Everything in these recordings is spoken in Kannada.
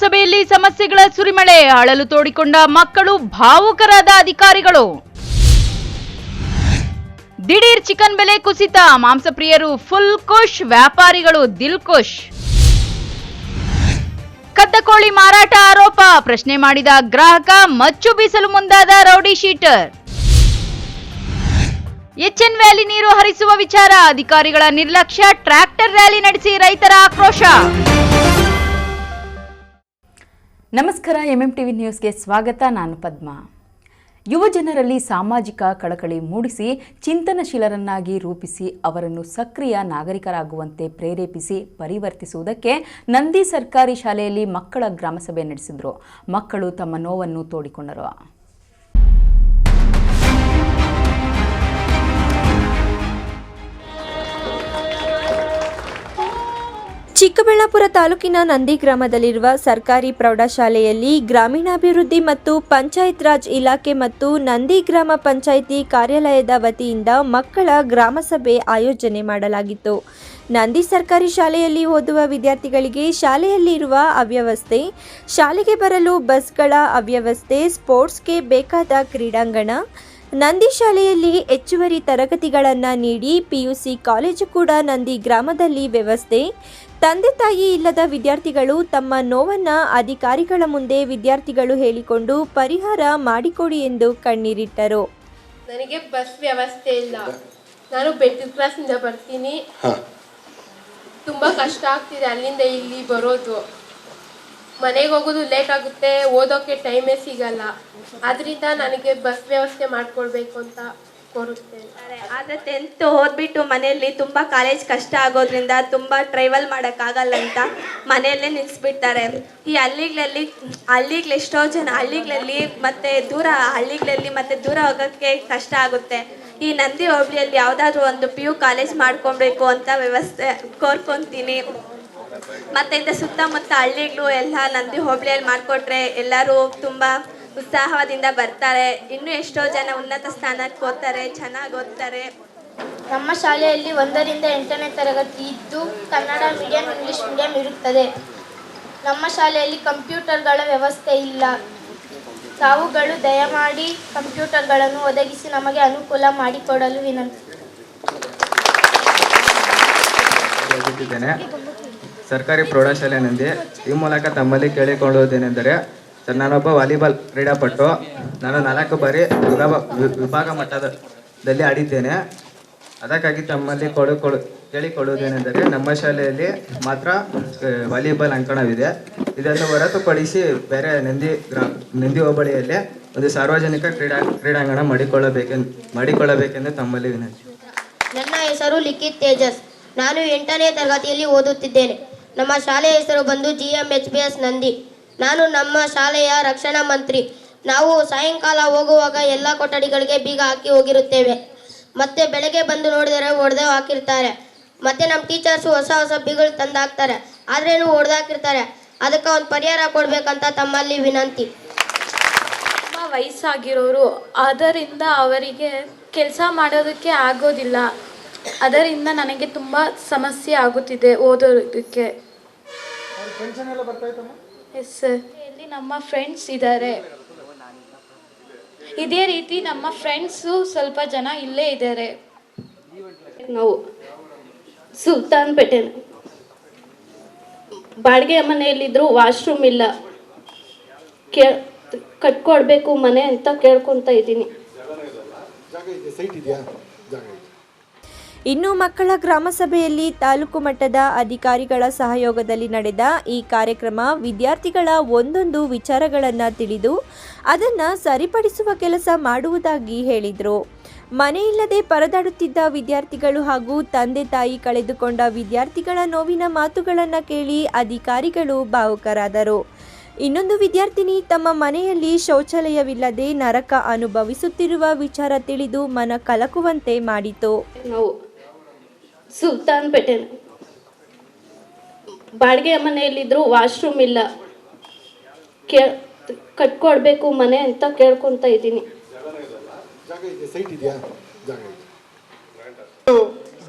ಸಭೆಯಲ್ಲಿ ಸಮಸ್ಯೆಗಳ ಸುರಿಮಳೆ, ಅಳಲು ತೋಡಿಕೊಂಡ ಮಕ್ಕಳು, ಭಾವುಕರಾದ ಅಧಿಕಾರಿಗಳು. ದಿಢೀರ್ ಚಿಕನ್ ಬೆಲೆ ಕುಸಿತ, ಮಾಂಸಪ್ರಿಯರು ಫುಲ್ ಖುಷ್, ವ್ಯಾಪಾರಿಗಳು ದಿಲ್ ಖುಷ್. ಕದ್ದ ಕೋಳಿ ಮಾರಾಟ ಆರೋಪ, ಪ್ರಶ್ನೆ ಮಾಡಿದ ಗ್ರಾಹಕ ಮಚ್ಚು ಬೀಸಲು ಮುಂದಾದ ರೌಡಿ ಶೀಟರ್. ಎಚ್ಎನ್ ವ್ಯಾಲಿ ನೀರು ಹರಿಸುವ ವಿಚಾರ, ಅಧಿಕಾರಿಗಳ ನಿರ್ಲಕ್ಷ್ಯ, ಟ್ರ್ಯಾಕ್ಟರ್ ರ್ಯಾಲಿ ನಡೆಸಿ ರೈತರ ಆಕ್ರೋಶ. ನಮಸ್ಕಾರ, ಎಂಎಂಟಿವಿ ನ್ಯೂಸ್ಗೆ ಸ್ವಾಗತ. ನಾನು ಪದ್ಮಾ. ಯುವ ಜನರಲ್ಲಿ ಸಾಮಾಜಿಕ ಕಳಕಳಿ ಮೂಡಿಸಿ ಚಿಂತನಶೀಲರನ್ನಾಗಿ ರೂಪಿಸಿ ಅವರನ್ನು ಸಕ್ರಿಯ ನಾಗರಿಕರಾಗುವಂತೆ ಪ್ರೇರೇಪಿಸಿ ಪರಿವರ್ತಿಸುವುದಕ್ಕೆ ನಂದಿ ಸರ್ಕಾರಿ ಶಾಲೆಯಲ್ಲಿ ಮಕ್ಕಳ ಗ್ರಾಮಸಭೆ ನಡೆಸಿದರು. ಮಕ್ಕಳು ತಮ್ಮ ನೋವನ್ನು ತೋಡಿಕೊಂಡರು. ಚಿಕ್ಕಬಳ್ಳಾಪುರ ತಾಲೂಕಿನ ನಂದಿ ಗ್ರಾಮದಲ್ಲಿರುವ ಸರ್ಕಾರಿ ಪ್ರೌಢಶಾಲೆಯಲ್ಲಿ ಗ್ರಾಮೀಣಾಭಿವೃದ್ಧಿ ಮತ್ತು ಪಂಚಾಯತ್ ರಾಜ್ ಇಲಾಖೆ ಮತ್ತು ನಂದಿ ಗ್ರಾಮ ಪಂಚಾಯಿತಿ ಕಾರ್ಯಾಲಯದ ವತಿಯಿಂದ ಮಕ್ಕಳ ಗ್ರಾಮಸಭೆ ಆಯೋಜನೆ ಮಾಡಲಾಗಿತ್ತು. ನಂದಿ ಸರ್ಕಾರಿ ಶಾಲೆಯಲ್ಲಿ ಓದುವ ವಿದ್ಯಾರ್ಥಿಗಳಿಗೆ ಶಾಲೆಯಲ್ಲಿ ಇರುವ ಅವ್ಯವಸ್ಥೆ, ಶಾಲೆಗೆ ಬರಲು ಬಸ್ಗಳ ಅವ್ಯವಸ್ಥೆ, ಸ್ಪೋರ್ಟ್ಸ್ಗೆ ಬೇಕಾದ ಕ್ರೀಡಾಂಗಣ, ನಂದಿ ಶಾಲೆಯಲ್ಲಿ ಹೆಚ್ಚುವರಿ ತರಗತಿಗಳನ್ನು ನೀಡಿ ಪಿಯುಸಿ ಕಾಲೇಜು ಕೂಡ ನಂದಿ ಗ್ರಾಮದಲ್ಲಿ ವ್ಯವಸ್ಥೆ, ತಂದೆ ತಾಯಿ ಇಲ್ಲದ ವಿದ್ಯಾರ್ಥಿಗಳು ತಮ್ಮ ನೋವನ್ನು ಅಧಿಕಾರಿಗಳ ಮುಂದೆ ವಿದ್ಯಾರ್ಥಿಗಳು ಹೇಳಿಕೊಂಡು ಪರಿಹಾರ ಮಾಡಿಕೊಡಿ ಎಂದು ಕಣ್ಣೀರಿಟ್ಟರು. ನನಗೆ ಬಸ್ ವ್ಯವಸ್ಥೆ ಇಲ್ಲ, ನಾನು ಬೆಟ್ಟದ ಕ್ಲಾಸಿಂದ ಬರ್ತೀನಿ, ತುಂಬ ಕಷ್ಟ ಆಗ್ತಿದೆ ಅಲ್ಲಿಂದ ಇಲ್ಲಿ ಬರೋದು, ಮನೆಗೆ ಹೋಗೋದು ಲೇಟ್ ಆಗುತ್ತೆ, ಓದೋಕ್ಕೆ ಟೈಮೇ ಸಿಗಲ್ಲ. ಅದರಿಂದ ನನಗೆ ಬಸ್ ವ್ಯವಸ್ಥೆ ಮಾಡಿಕೊಡ್ಬೇಕು ಅಂತ ಕೋರುತ್ತೇನೆ. ಆದರೆ 10th ಓದ್ಬಿಟ್ಟು ಮನೆಯಲ್ಲಿ ತುಂಬ ಕಾಲೇಜ್ ಕಷ್ಟ ಆಗೋದ್ರಿಂದ ತುಂಬ ಟ್ರಾವೆಲ್ ಮಾಡೋಕ್ಕಾಗಲ್ಲ ಅಂತ ಮನೆಯಲ್ಲೇ ನಿಲ್ಲಿಸ್ಬಿಡ್ತಾರೆ. ಈ ಹಳ್ಳಿಗಳಲ್ಲಿ ಎಷ್ಟೋ ಜನ ಹಳ್ಳಿಗಳಲ್ಲಿ ಮತ್ತು ದೂರ ಹೋಗೋಕ್ಕೆ ಕಷ್ಟ ಆಗುತ್ತೆ. ಈ ನಂದಿ ಹೋಬಳಿಯಲ್ಲಿ ಯಾವುದಾದ್ರೂ ಒಂದು PU ಕಾಲೇಜ್ ಮಾಡ್ಕೊಬೇಕು ಅಂತ ವ್ಯವಸ್ಥೆ ಕೋರ್ಕೊತೀನಿ. ಮತ್ತು ಇಂಥ ಸುತ್ತಮುತ್ತ ಹಳ್ಳಿಗಳು ಎಲ್ಲ ನಂದಿ ಹೋಬಳಿಯಲ್ಲಿ ಮಾಡಿಕೊಟ್ರೆ ಎಲ್ಲರೂ ತುಂಬ ಉತ್ಸಾಹದಿಂದ ಬರ್ತಾರೆ. ಇನ್ನೂ ಎಷ್ಟೋ ಜನ ಉನ್ನತ ಸ್ಥಾನಕ್ಕೆ ಓದ್ತಾರೆ, ಚೆನ್ನಾಗಿ ಓದ್ತಾರೆ. ನಮ್ಮ ಶಾಲೆಯಲ್ಲಿ 1ರಿಂದ 8ನೇ ತರಗತಿ ಇದ್ದು ಕನ್ನಡ ಮೀಡಿಯಂ, ಇಂಗ್ಲಿಷ್ ಮೀಡಿಯಂ ಇರುತ್ತದೆ. ನಮ್ಮ ಶಾಲೆಯಲ್ಲಿ ಕಂಪ್ಯೂಟರ್ಗಳ ವ್ಯವಸ್ಥೆ ಇಲ್ಲ. ತಾವುಗಳು ದಯಮಾಡಿ ಕಂಪ್ಯೂಟರ್ಗಳನ್ನು ಒದಗಿಸಿ ನಮಗೆ ಅನುಕೂಲ ಮಾಡಿಕೊಡಲು ವಿನಂತಿ. ಸರ್ಕಾರಿ ಪ್ರೌಢಶಾಲೆ ನಂದಿ ಈ ಮೂಲಕ ತಮ್ಮಲ್ಲಿ ಕೇಳಿಕೊಳ್ಳುವುದೇನೆಂದರೆ, ನಾನೊಬ್ಬ ವಾಲಿಬಾಲ್ ಕ್ರೀಡಾಪಟು. ನಾನು 4 ಬಾರಿ ವಿಭಾಗ ಮಟ್ಟದಲ್ಲಿ ಆಡಿದ್ದೇನೆ. ಅದಕ್ಕಾಗಿ ತಮ್ಮಲ್ಲಿ ಕೇಳಿಕೊಳ್ಳುವುದೇನೆಂದರೆ, ನಮ್ಮ ಶಾಲೆಯಲ್ಲಿ ಮಾತ್ರ ವಾಲಿಬಾಲ್ ಅಂಕಣವಿದೆ. ಇದನ್ನು ಹೊರತುಪಡಿಸಿ ಬೇರೆ ನಂದಿ ಹೋಬಳಿಯಲ್ಲಿ ಒಂದು ಸಾರ್ವಜನಿಕ ಕ್ರೀಡಾಂಗಣ ಮಾಡಿಕೊಳ್ಳಬೇಕೆಂದು ತಮ್ಮಲ್ಲಿ ವಿನಂತಿ. ನನ್ನ ಹೆಸರು ಲಿಖಿತ್ ತೇಜಸ್. ನಾನು 8ನೇ ತರಗತಿಯಲ್ಲಿ ಓದುತ್ತಿದ್ದೇನೆ. ನಮ್ಮ ಶಾಲೆಯ ಹೆಸರು ಬಂದು GMHBS ನಂದಿ. ನಾನು ನಮ್ಮ ಶಾಲೆಯ ರಕ್ಷಣಾ ಮಂತ್ರಿ. ನಾವು ಸಾಯಂಕಾಲ ಹೋಗುವಾಗ ಎಲ್ಲ ಕೊಠಡಿಗಳಿಗೆ ಬೀಗ ಹಾಕಿ ಹೋಗಿರುತ್ತೇವೆ. ಮತ್ತೆ ಬೆಳಗ್ಗೆ ಬಂದು ನೋಡಿದರೆ ಹೊಡೆದು ಹಾಕಿರ್ತಾರೆ. ಮತ್ತೆ ನಮ್ಮ ಟೀಚರ್ಸು ಹೊಸ ಬೀಗಳು ತಂದು ಹಾಕ್ತಾರೆ, ಆದ್ರೇನು ಹೊಡೆದು ಹಾಕಿರ್ತಾರೆ. ಅದಕ್ಕೆ ಒಂದು ಪರಿಹಾರ ಕೊಡಬೇಕಂತ ತಮ್ಮಲ್ಲಿ ವಿನಂತಿ. ತುಂಬ ವಯಸ್ಸಾಗಿರೋರು, ಅದರಿಂದ ಅವರಿಗೆ ಕೆಲಸ ಮಾಡೋದಕ್ಕೆ ಆಗೋದಿಲ್ಲ. ಅದರಿಂದ ನನಗೆ ತುಂಬ ಸಮಸ್ಯೆ ಆಗುತ್ತಿದೆ ಓದೋದಕ್ಕೆ. Yes sir. ಇಲ್ಲಿ ನಮ್ಮ ಫ್ರೆಂಡ್ಸ್ ಇದ್ದಾರೆ. ಇದೇ ರೀತಿ ನಮ್ಮ ಫ್ರೆಂಡ್ಸು ಸ್ವಲ್ಪ ಜನ ಇಲ್ಲೇ ಇದ್ದಾರೆ. ನಾವು ಸುಲ್ತಾನ್ಪೇಟೆ ಬಾಡಿಗೆ ಮನೆಯಲ್ಲಿದ್ದರೂ ವಾಶ್ರೂಮ್ ಇಲ್ಲ, ಕಟ್ಕೊಡ್ಬೇಕು ಮನೆ ಅಂತ ಕೇಳ್ಕೊತಾ ಇದ್ದೀನಿ. ಇನ್ನು ಮಕ್ಕಳ ಗ್ರಾಮಸಭೆಯಲ್ಲಿ ತಾಲೂಕು ಮಟ್ಟದ ಅಧಿಕಾರಿಗಳ ಸಹಯೋಗದಲ್ಲಿ ನಡೆದ ಈ ಕಾರ್ಯಕ್ರಮ ವಿದ್ಯಾರ್ಥಿಗಳ ಒಂದೊಂದು ವಿಚಾರಗಳನ್ನು ತಿಳಿದು ಅದನ್ನು ಸರಿಪಡಿಸುವ ಕೆಲಸ ಮಾಡುವುದಾಗಿ ಹೇಳಿದರು. ಮನೆಯಿಲ್ಲದೆ ಪರದಾಡುತ್ತಿದ್ದ ವಿದ್ಯಾರ್ಥಿಗಳು ಹಾಗೂ ತಂದೆ ತಾಯಿ ಕಳೆದುಕೊಂಡ ವಿದ್ಯಾರ್ಥಿಗಳ ನೋವಿನ ಮಾತುಗಳನ್ನು ಕೇಳಿ ಅಧಿಕಾರಿಗಳು ಭಾವುಕರಾದರು. ಇನ್ನೊಂದು ವಿದ್ಯಾರ್ಥಿನಿ ತಮ್ಮ ಮನೆಯಲ್ಲಿ ಶೌಚಾಲಯವಿಲ್ಲದೆ ನರಕ ಅನುಭವಿಸುತ್ತಿರುವ ವಿಚಾರ ತಿಳಿದು ಮನ ಕಲಕುವಂತೆ ಮಾಡಿತು. ನಾವು ಸುಲ್ತಾನ್ಪೇಟೆ ಬಾಡಿಗೆ ಮನೆಯಲ್ಲಿದ್ದರೂ ವಾಶ್ರೂಮ್ ಇಲ್ಲ, ಕಟ್ಕೊಡ್ಬೇಕು ಮನೆ ಅಂತ ಕೇಳ್ಕೊತಾ ಇದ್ದೀನಿ.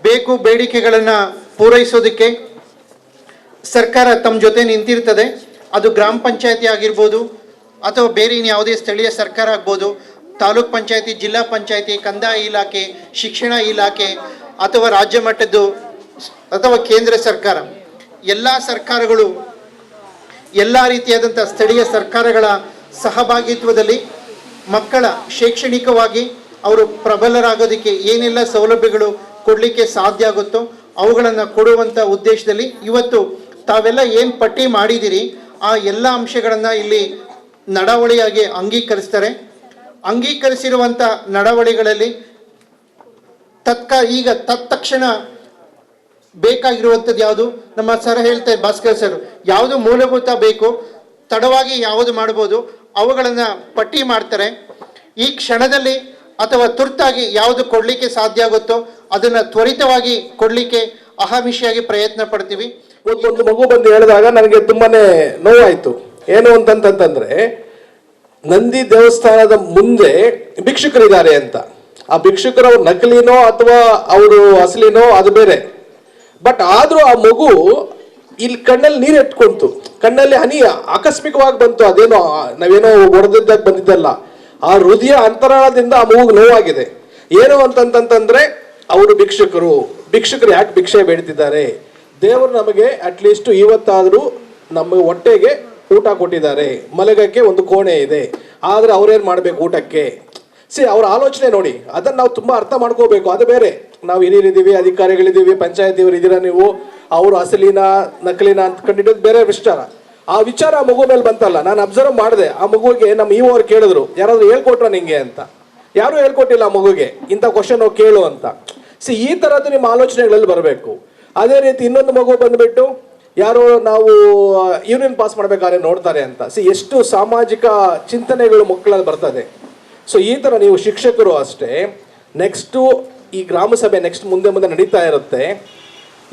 ಬೇಕು ಬೇಡಿಕೆಗಳನ್ನು ಪೂರೈಸೋದಕ್ಕೆ ಸರ್ಕಾರ ತಮ್ಮ ಜೊತೆ ನಿಂತಿರ್ತದೆ. ಅದು ಗ್ರಾಮ ಪಂಚಾಯತಿ ಆಗಿರ್ಬೋದು ಅಥವಾ ಬೇರೆ ಯಾವುದೇ ಸ್ಥಳೀಯ ಸರ್ಕಾರ ಆಗ್ಬೋದು, ತಾಲೂಕ್ ಪಂಚಾಯತಿ, ಜಿಲ್ಲಾ ಪಂಚಾಯತಿ, ಕಂದಾಯ ಇಲಾಖೆ, ಶಿಕ್ಷಣ ಇಲಾಖೆ ಅಥವಾ ರಾಜ್ಯ ಮಟ್ಟದ್ದು ಅಥವಾ ಕೇಂದ್ರ ಸರ್ಕಾರ, ಎಲ್ಲ ಸರ್ಕಾರಗಳು ಎಲ್ಲ ರೀತಿಯಾದಂಥ ಸ್ಥಳೀಯ ಸರ್ಕಾರಗಳ ಸಹಭಾಗಿತ್ವದಲ್ಲಿ ಮಕ್ಕಳ ಶೈಕ್ಷಣಿಕವಾಗಿ ಅವರು ಪ್ರಬಲರಾಗೋದಕ್ಕೆ ಏನೆಲ್ಲ ಸೌಲಭ್ಯಗಳು ಕೊಡಲಿಕ್ಕೆ ಸಾಧ್ಯ ಆಗುತ್ತೋ ಅವುಗಳನ್ನು ಕೊಡುವಂಥ ಉದ್ದೇಶದಲ್ಲಿ ಇವತ್ತು ತಾವೆಲ್ಲ ಏನು ಪಟ್ಟಿ ಮಾಡಿದ್ದೀರಿ ಆ ಎಲ್ಲ ಅಂಶಗಳನ್ನು ಇಲ್ಲಿ ನಡವಳಿಯಾಗಿ ಅಂಗೀಕರಿಸ್ತಾರೆ. ಅಂಗೀಕರಿಸಿರುವಂಥ ನಡವಳಿಗಳಲ್ಲಿ ಈಗ ತತ್ಕ್ಷಣ ಬೇಕಾಗಿರುವಂಥದ್ದು ಯಾವುದು, ನಮ್ಮ ಸರ್ ಹೇಳ್ತಾರೆ, ಭಾಸ್ಕರ್ ಸರ್, ಯಾವುದು ಮೂಲಭೂತ ಬೇಕು, ತಡವಾಗಿ ಯಾವುದು ಮಾಡ್ಬೋದು ಅವುಗಳನ್ನು ಪಟ್ಟಿ ಮಾಡ್ತಾರೆ. ಈ ಕ್ಷಣದಲ್ಲಿ ಅಥವಾ ತುರ್ತಾಗಿ ಯಾವುದು ಕೊಡಲಿಕ್ಕೆ ಸಾಧ್ಯ ಆಗುತ್ತೋ ಅದನ್ನು ತ್ವರಿತವಾಗಿ ಕೊಡಲಿಕ್ಕೆ ಅಹರ್ನಿಶಿಯಾಗಿ ಪ್ರಯತ್ನ ಪಡ್ತೀವಿ. ಒಂದು ಮಗು ಬಂದು ಹೇಳಿದಾಗ ನನಗೆ ತುಂಬಾನೇ ನೋವಾಯಿತು. ಏನು ಅಂತಂತಂದ್ರೆ, ನಂದಿ ದೇವಸ್ಥಾನದ ಮುಂದೆ ಭಿಕ್ಷುಕರಿದ್ದಾರೆ ಅಂತ. ಆ ಭಿಕ್ಷುಕರು ಅವ್ರು ನಕಲಿನೋ ಅಥವಾ ಅವರು ಅಸಲಿನೋ ಅದು ಬೇರೆ, ಬಟ್ ಆದ್ರೂ ಆ ಮಗು ಇಲ್ಲಿ ಕಣ್ಣಲ್ಲಿ ನೀರು ಎಟ್ಕೊಂತು, ಕಣ್ಣಲ್ಲಿ ಹನಿ ಆಕಸ್ಮಿಕವಾಗಿ ಬಂತು. ಅದೇನೋ ನಾವೇನೋ ಹೊಡೆದಿದ್ದಾಗ ಬಂದಿದ್ದಲ್ಲ, ಆ ಹೃದಯ ಅಂತರಾಳದಿಂದ ಆ ಮಗುಗೆ ನೋವಾಗಿದೆ. ಏನು ಅಂತಂತಂದ್ರೆ, ಅವರು ಭಿಕ್ಷುಕರು ಯಾಕೆ ಭಿಕ್ಷೆ ಬೇಡ್ತಿದ್ದಾರೆ? ದೇವರು ನಮಗೆ ಅಟ್ಲೀಸ್ಟ್ ಇವತ್ತಾದರೂ ನಮ್ಮ ಹೊಟ್ಟೆಗೆ ಊಟ ಕೊಟ್ಟಿದ್ದಾರೆ, ಮಲಗಕ್ಕೆ ಒಂದು ಕೋಣೆ ಇದೆ, ಆದರೆ ಅವ್ರೇನು ಮಾಡಬೇಕು ಊಟಕ್ಕೆ? ಅವ್ರ ಆಲೋಚನೆ ನೋಡಿ, ಅದನ್ನು ನಾವು ತುಂಬ ಅರ್ಥ ಮಾಡ್ಕೋಬೇಕು. ಅದು ಬೇರೆ, ನಾವು ಹಿರಿಯರಿದ್ದೀವಿ, ಅಧಿಕಾರಿಗಳಿದ್ದೀವಿ, ಪಂಚಾಯತಿಯವರು ಇದ್ದೀರಾ ನೀವು, ಅವರು ಅಸಲಿನ ನಕಲಿನ ಅಂತ ಕಂಡಿಡೋದು ಬೇರೆ ವಿಚಾರ. ಆ ವಿಚಾರ ಆ ಮಗು ಮೇಲೆ ಬಂತಲ್ಲ, ನಾನು ಅಬ್ಸರ್ವ್ ಮಾಡಿದೆ. ಆ ಮಗುವಿಗೆ ನಮ್ಮ ಅವ್ರು ಕೇಳಿದ್ರು, ಯಾರಾದ್ರೂ ಹೇಳ್ಕೊಟ್ರ ನಿಂಗೆ ಅಂತ. ಯಾರು ಹೇಳ್ಕೊಟ್ಟಿಲ್ಲ ಆ ಮಗುಗೆ, ಇಂಥ ಕ್ವಶನ್ ಕೇಳು ಅಂತ. ಈ ಥರದ್ದು ನಿಮ್ಮ ಆಲೋಚನೆಗಳಲ್ಲಿ ಬರಬೇಕು. ಅದೇ ರೀತಿ ಇನ್ನೊಂದು ಮಗು ಬಂದ್ಬಿಟ್ಟು ಯಾರೋ ನಾವು ಯೂನಿಯನ್ ಪಾಸ್ ಮಾಡ್ಬೇಕಾದ್ರೆ ನೋಡ್ತಾರೆ ಅಂತ. ಎಷ್ಟು ಸಾಮಾಜಿಕ ಚಿಂತನೆಗಳು ಮಕ್ಕಳಲ್ಲಿ ಬರ್ತದೆ. ಈ ಥರ ನೀವು ಶಿಕ್ಷಕರು ಅಷ್ಟೇ, ನೆಕ್ಸ್ಟು ಈ ಗ್ರಾಮ ಸಭೆ ನೆಕ್ಸ್ಟ್ ಮುಂದೆ ನಡೀತಾ ಇರುತ್ತೆ.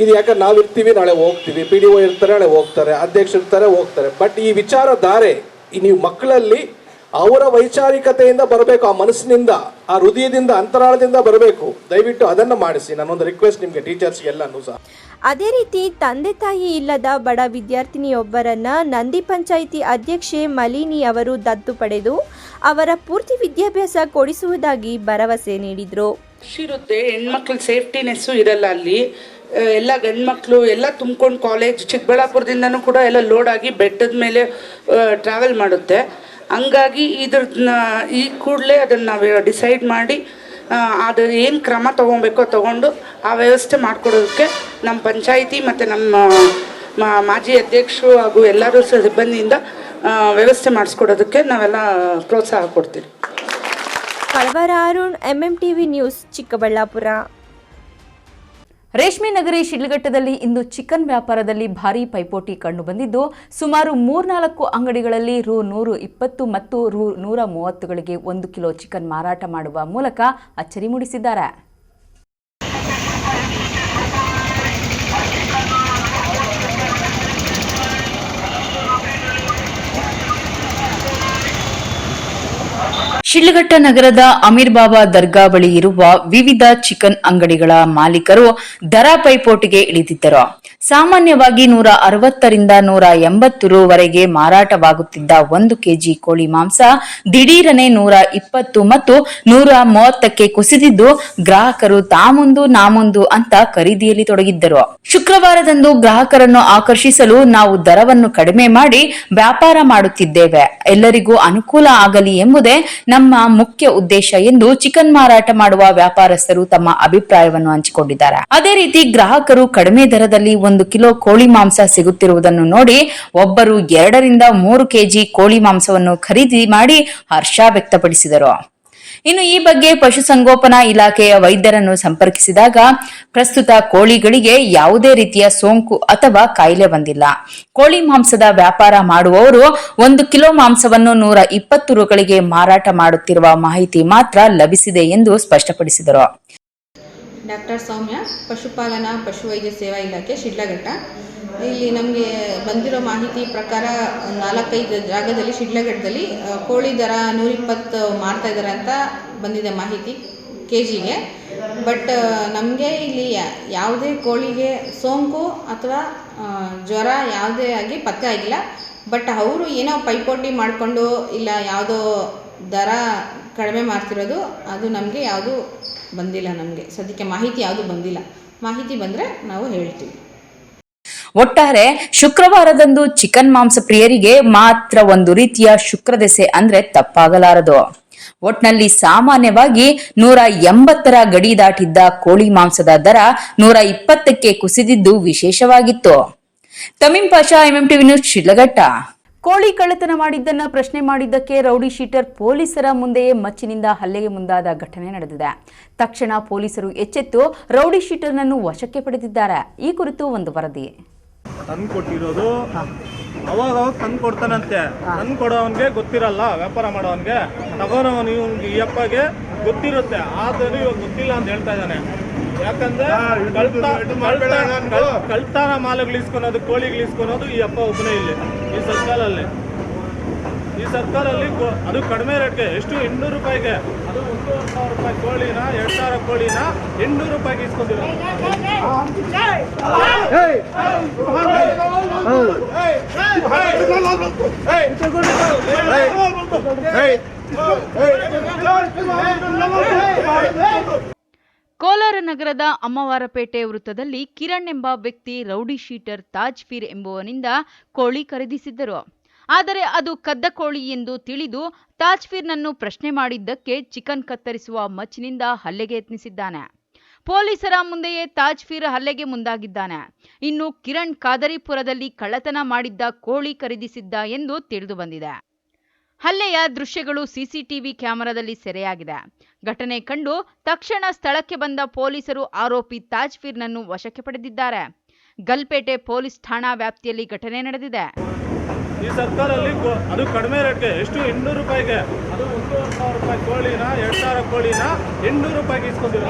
ಇದು ಯಾಕಂದ್ರೆ ನಾವಿರ್ತೀವಿ, ನಾಳೆ ಹೋಗ್ತೀವಿ, PDO ಇರ್ತಾರೆ, ನಾಳೆ ಹೋಗ್ತಾರೆ, ಅಧ್ಯಕ್ಷರು ಇರ್ತಾರೆ, ಹೋಗ್ತಾರೆ. ಬಟ್ ಈ ವಿಚಾರಧಾರೆ ನೀವು ಮಕ್ಕಳಲ್ಲಿ ಅವರ ವೈಚಾರಿಕತೆಯಿಂದ ಬರಬೇಕು, ಆ ಮನಸ್ಸಿನಿಂದ, ಆ ಹೃದಯದಿಂದ, ಅಂತರಾಳದಿಂದ ಬರಬೇಕು. ದಯವಿಟ್ಟು ಅದನ್ನು ಮಾಡಿಸಿ. ನಾನೊಂದು ರಿಕ್ವೆಸ್ಟ್ ನಿಮಗೆ ಟೀಚರ್ಸ್ಗೆಲ್ಲನೂ ಸಹ. ಅದೇ ರೀತಿ ತಂದೆ ತಾಯಿ ಇಲ್ಲದ ಬಡ ವಿದ್ಯಾರ್ಥಿನಿಯೊಬ್ಬರನ್ನ ನಂದಿ ಪಂಚಾಯಿತಿ ಅಧ್ಯಕ್ಷೆ ಮಲಿನಿ ಅವರು ದತ್ತು ಪಡೆದು ಅವರ ಪೂರ್ತಿ ವಿದ್ಯಾಭ್ಯಾಸ ಕೊಡಿಸುವುದಾಗಿ ಭರವಸೆ ನೀಡಿದರು. ಇರುತ್ತೆ, ಹೆಣ್ಮಕ್ಳ ಸೇಫ್ಟಿನೆಸ್ಸು ಇರಲ್ಲ ಅಲ್ಲಿ. ಎಲ್ಲ ಗಂಡ್ಮಕ್ಳು ಎಲ್ಲ ತುಂಬ್ಕೊಂಡು ಕಾಲೇಜ್ ಚಿಕ್ಕಬಳ್ಳಾಪುರದಿಂದನೂ ಕೂಡ ಎಲ್ಲ ಲೋಡ್ ಆಗಿ ಬೆಟ್ಟದ ಮೇಲೆ ಟ್ರಾವೆಲ್ ಮಾಡುತ್ತೆ. ಹಂಗಾಗಿ ಇದನ್ನ ಈ ಕೂಡಲೇ ಅದನ್ನು ನಾವು ಡಿಸೈಡ್ ಮಾಡಿ ಅದು ಏನು ಕ್ರಮ ತೊಗೊಬೇಕೋ ತೊಗೊಂಡು ಆ ವ್ಯವಸ್ಥೆ ಮಾಡಿಕೊಡೋದಕ್ಕೆ ನಮ್ಮ ಪಂಚಾಯಿತಿ ಮತ್ತು ನಮ್ಮ ಮಾಜಿ ಅಧ್ಯಕ್ಷರು ಹಾಗೂ ಎಲ್ಲರೂ ಸಿಬ್ಬಂದಿಯಿಂದ ವ್ಯವಸ್ಥೆ ಮಾಡಿಸ್ಕೊಡೋದಕ್ಕೆ ನಾವೆಲ್ಲ ಪ್ರೋತ್ಸಾಹ ಕೊಡ್ತೀವಿ. ಕಳವರ ಅರುಣ್, MMTV ನ್ಯೂಸ್, ಚಿಕ್ಕಬಳ್ಳಾಪುರ. ರೇಷ್ಮೆ ನಗರಿ ಶಿಡ್ಲಘಟ್ಟದಲ್ಲಿ ಇಂದು ಚಿಕನ್ ವ್ಯಾಪಾರದಲ್ಲಿ ಭಾರೀ ಪೈಪೋಟಿ ಕಂಡುಬಂದಿದ್ದು, ಸುಮಾರು 3-4 ಅಂಗಡಿಗಳಲ್ಲಿ ರು 120 ಮತ್ತು ರು 130ಗಳಿಗೆ 1 ಕಿಲೋ ಚಿಕನ್ ಮಾರಾಟ ಮಾಡುವ ಮೂಲಕ ಅಚ್ಚರಿ ಮೂಡಿಸಿದ್ದಾರೆ. ಶಿಡ್ಲಘಟ್ಟ ನಗರದ ಅಮೀರ್ ಬಾಬಾ ದರ್ಗಾ ಬಳಿ ಇರುವ ವಿವಿಧ ಚಿಕನ್ ಅಂಗಡಿಗಳ ಮಾಲೀಕರು ದರ ಪೈಪೋಟಿಗೆ ಇಳಿದಿದ್ದರು. ಸಾಮಾನ್ಯವಾಗಿ 160ರಿಂದ 180 ರುವರೆಗೆ ಮಾರಾಟವಾಗುತ್ತಿದ್ದ 1 ಕೆಜಿ ಕೋಳಿ ಮಾಂಸ ದಿಢೀರನೆ 120 ಮತ್ತು 130ಕ್ಕೆ ಕುಸಿದಿದ್ದು, ಗ್ರಾಹಕರು ತಾಮುಂದು ನಾಮುಂದು ಅಂತ ಖರೀದಿಯಲ್ಲಿ ತೊಡಗಿದ್ದರು. ಶುಕ್ರವಾರದಂದು ಗ್ರಾಹಕರನ್ನು ಆಕರ್ಷಿಸಲು ನಾವು ದರವನ್ನು ಕಡಿಮೆ ಮಾಡಿ ವ್ಯಾಪಾರ ಮಾಡುತ್ತಿದ್ದೇವೆ, ಎಲ್ಲರಿಗೂ ಅನುಕೂಲ ಆಗಲಿ ಎಂಬುದೇ ನಮ್ಮ ಮುಖ್ಯ ಉದ್ದೇಶ ಎಂದು ಚಿಕನ್ ಮಾರಾಟ ಮಾಡುವ ವ್ಯಾಪಾರಸ್ಥರು ತಮ್ಮ ಅಭಿಪ್ರಾಯವನ್ನು ಹಂಚಿಕೊಂಡಿದ್ದಾರೆ. ಅದೇ ರೀತಿ ಗ್ರಾಹಕರು ಕಡಿಮೆ ದರದಲ್ಲಿ 1 ಕಿಲೋ ಕೋಳಿ ಮಾಂಸ ಸಿಗುತ್ತಿರುವುದನ್ನು ನೋಡಿ ಒಬ್ಬರು 2ರಿಂದ 3 ಕೆಜಿ ಕೋಳಿ ಮಾಂಸವನ್ನು ಖರೀದಿ ಮಾಡಿ ಹರ್ಷ ವ್ಯಕ್ತಪಡಿಸಿದರು. ಇನ್ನು ಈ ಬಗ್ಗೆ ಪಶುಸಂಗೋಪನಾ ಇಲಾಖೆಯ ವೈದ್ಯರನ್ನು ಸಂಪರ್ಕಿಸಿದಾಗ ಪ್ರಸ್ತುತ ಕೋಳಿಗಳಿಗೆ ಯಾವುದೇ ರೀತಿಯ ಸೋಂಕು ಅಥವಾ ಕಾಯಿಲೆ ಬಂದಿಲ್ಲ. ಕೋಳಿ ಮಾಂಸದ ವ್ಯಾಪಾರ ಮಾಡುವವರು 1 ಕಿಲೋ ಮಾಂಸವನ್ನು 120 ರುಗಳಿಗೆ ಮಾರಾಟ ಮಾಡುತ್ತಿರುವ ಮಾಹಿತಿ ಮಾತ್ರ ಲಭಿಸಿದೆ ಎಂದು ಸ್ಪಷ್ಟಪಡಿಸಿದರು. ಡಾಕ್ಟರ್ ಸೌಮ್ಯ, ಪಶುಪಾಲನಾ ಪಶುವೈದ್ಯ ಸೇವಾ ಇಲಾಖೆ, ಶಿಡ್ಲಘಟ್ಟ. ಇಲ್ಲಿ ನಮಗೆ ಬಂದಿರೋ ಮಾಹಿತಿ ಪ್ರಕಾರ 4-5 ಜಾಗದಲ್ಲಿ ಶಿಡ್ಲಘಟ್ಟದಲ್ಲಿ ಕೋಳಿ ದರ 120 ಮಾರ್ತಾ ಇದ್ದಾರೆ ಅಂತ ಬಂದಿದೆ ಮಾಹಿತಿ ಕೆಜಿಗೆ. ಬಟ್ ನಮಗೆ ಇಲ್ಲಿ ಯಾವುದೇ ಕೋಳಿಗೆ ಸೋಂಕು ಅಥವಾ ಜ್ವರ ಯಾವುದೇ ಆಗಿ ಪತ್ತೆ ಆಗಿಲ್ಲ. ಬಟ್ ಅವರು ಏನೋ ಪೈಪೋಟಿ ಮಾಡಿಕೊಂಡು ಇಲ್ಲ ಯಾವುದೋ ದರ ಕಡಿಮೆ ಮಾಡ್ತಿರೋದು ಅದು ನಮಗೆ ಯಾವುದು ಬಂದಿಲ್ಲ. ನಮಗೆ ಸದ್ಯಕ್ಕೆ ಮಾಹಿತಿ ಯಾವುದು ಬಂದಿಲ್ಲ. ಮಾಹಿತಿ ಬಂದರೆ ನಾವು ಹೇಳ್ತೀವಿ. ಒಟ್ಟಾರೆ ಶುಕ್ರವಾರದಂದು ಚಿಕನ್ ಮಾಂಸ ಪ್ರಿಯರಿಗೆ ಮಾತ್ರ ಒಂದು ರೀತಿಯ ಶುಕ್ರದೆಸೆ ಅಂದ್ರೆ ತಪ್ಪಾಗಲಾರದು. ಒಟ್ನಲ್ಲಿ ಸಾಮಾನ್ಯವಾಗಿ 180ರ ಗಡಿ ದಾಟಿದ್ದ ಕೋಳಿ ಮಾಂಸದ ದರ 120ಕ್ಕೆ ಕುಸಿದಿದ್ದು ವಿಶೇಷವಾಗಿತ್ತು. ತಮೀಂ ಪಾಷಾ, ಎಂಎಂಟಿವಿ ನ್ಯೂಸ್, ಶಿಡ್ಲಘಟ್ಟ. ಕೋಳಿ ಕಳ್ಳತನ ಮಾಡಿದ್ದನ್ನ ಪ್ರಶ್ನೆ ಮಾಡಿದ್ದಕ್ಕೆ ರೌಡಿ ಶೀಟರ್ ಪೊಲೀಸರ ಮುಂದೆಯೇ ಮಚ್ಚಿನಿಂದ ಹಲ್ಲೆಗೆ ಮುಂದಾದ ಘಟನೆ ನಡೆದಿದೆ. ತಕ್ಷಣ ಪೊಲೀಸರು ಎಚ್ಚೆತ್ತು ರೌಡಿ ಶೀಟರ್ನನ್ನು ವಶಕ್ಕೆ ಪಡೆದಿದ್ದಾರೆ. ಈ ಕುರಿತು ಒಂದು ವರದಿ. ತಂದು ಕೊಟ್ಟಿರೋದು ಅವಾಗ ತಂದು ಕೊಡ್ತಾನಂತೆ. ತಂದು ಕೊಡೋವನ್ಗೆ ಗೊತ್ತಿರಲ್ಲ, ವ್ಯಾಪಾರ ಮಾಡೋವನ್ಗೆ. ತಗೋನವನು ಇವ್ನಿಗೆ ಈ ಅಪ್ಪಗೆ ಗೊತ್ತಿರುತ್ತೆ, ಆದರೂ ಇವಾಗ ಗೊತ್ತಿಲ್ಲ ಅಂತ ಹೇಳ್ತಾ ಇದ್ದಾನೆ. ಯಾಕಂದ್ರೆ ಕಳ್ತನ ಮಾಲುಗಳಿಸ್ಕೊಳೋದು, ಕೋಳಿಗಳಿಸ್ಕೊಳೋದು ಈ ಅಪ್ಪ ಒಬ್ಬನೇ ಇಲ್ಲಿ ಈ ಸರ್ಕಲಲ್ಲಿ. ಅದು ಕಡಿಮೆ ರೇಟ್ಗೆ, ಎಷ್ಟು 800 ರೂಪಾಯಿಗೆ, ಅದು 1,500 ರೂಪಾಯಿ ಕೋಳಿನ, 2,000 ಕೋಳಿನ 800 ರೂಪಾಯಿಗೆ ಇಸ್ಕೊಂಡಿರೋ. ಕೋಲಾರ ನಗರದ ಅಮ್ಮವಾರಪೇಟೆ ವೃತ್ತದಲ್ಲಿ ಕಿರಣ್ ಎಂಬ ವ್ಯಕ್ತಿ ರೌಡಿ ಶೀಟರ್ ತಾಜ್ಫೀರ್ ಎಂಬುವನಿಂದ ಕೋಳಿ ಖರೀದಿಸಿದ್ದರು. ಆದರೆ ಅದು ಕದ್ದ ಕೋಳಿ ಎಂದು ತಿಳಿದು ತಾಜ್ಫೀರ್ನನ್ನು ಪ್ರಶ್ನೆ ಮಾಡಿದ್ದಕ್ಕೆ ಚಿಕನ್ ಕತ್ತರಿಸುವ ಮಚ್ಚಿನಿಂದ ಹಲ್ಲೆಗೆ ಯತ್ನಿಸಿದ್ದಾನೆ. ಪೊಲೀಸರ ಮುಂದೆಯೇ ತಾಜ್ಫೀರ್ ಹಲ್ಲೆಗೆ ಮುಂದಾಗಿದ್ದಾನೆ. ಇನ್ನು ಕಿರಣ್ ಕಾದರಿಪುರದಲ್ಲಿ ಕಳ್ಳತನ ಮಾಡಿದ್ದ ಕೋಳಿ ಖರೀದಿಸಿದ್ದ ಎಂದು ತಿಳಿದು ಬಂದಿದೆ. ಹಲ್ಲೆಯ ದೃಶ್ಯಗಳು ಸಿಸಿಟಿವಿ ಕ್ಯಾಮೆರಾದಲ್ಲಿ ಸೆರೆಯಾಗಿದೆ. ಘಟನೆ ಕಂಡು ತಕ್ಷಣ ಸ್ಥಳಕ್ಕೆ ಬಂದ ಪೊಲೀಸರು ಆರೋಪಿ ತಾಜ್ಫೀರ್ನನ್ನು ವಶಕ್ಕೆ ಪಡೆದಿದ್ದಾರೆ. ಗಲ್ಪೇಟೆ ಪೊಲೀಸ್ ಠಾಣಾ ವ್ಯಾಪ್ತಿಯಲ್ಲಿ ಘಟನೆ ನಡೆದಿದೆ. ಈ ಸರ್ಕಾರಲ್ಲಿ ಅದು ಕಡಿಮೆ ರೇಟ್ಗೆ, ಎಷ್ಟು 800 ರೂಪಾಯಿಗೆ, ಅದು 1,500 ರೂಪಾಯಿ ಕೋಳಿನ, 2,000 ಕೋಳಿನ 800 ರೂಪಾಯಿಗೆ ಇಸ್ಕೊಂಡಿರೋ.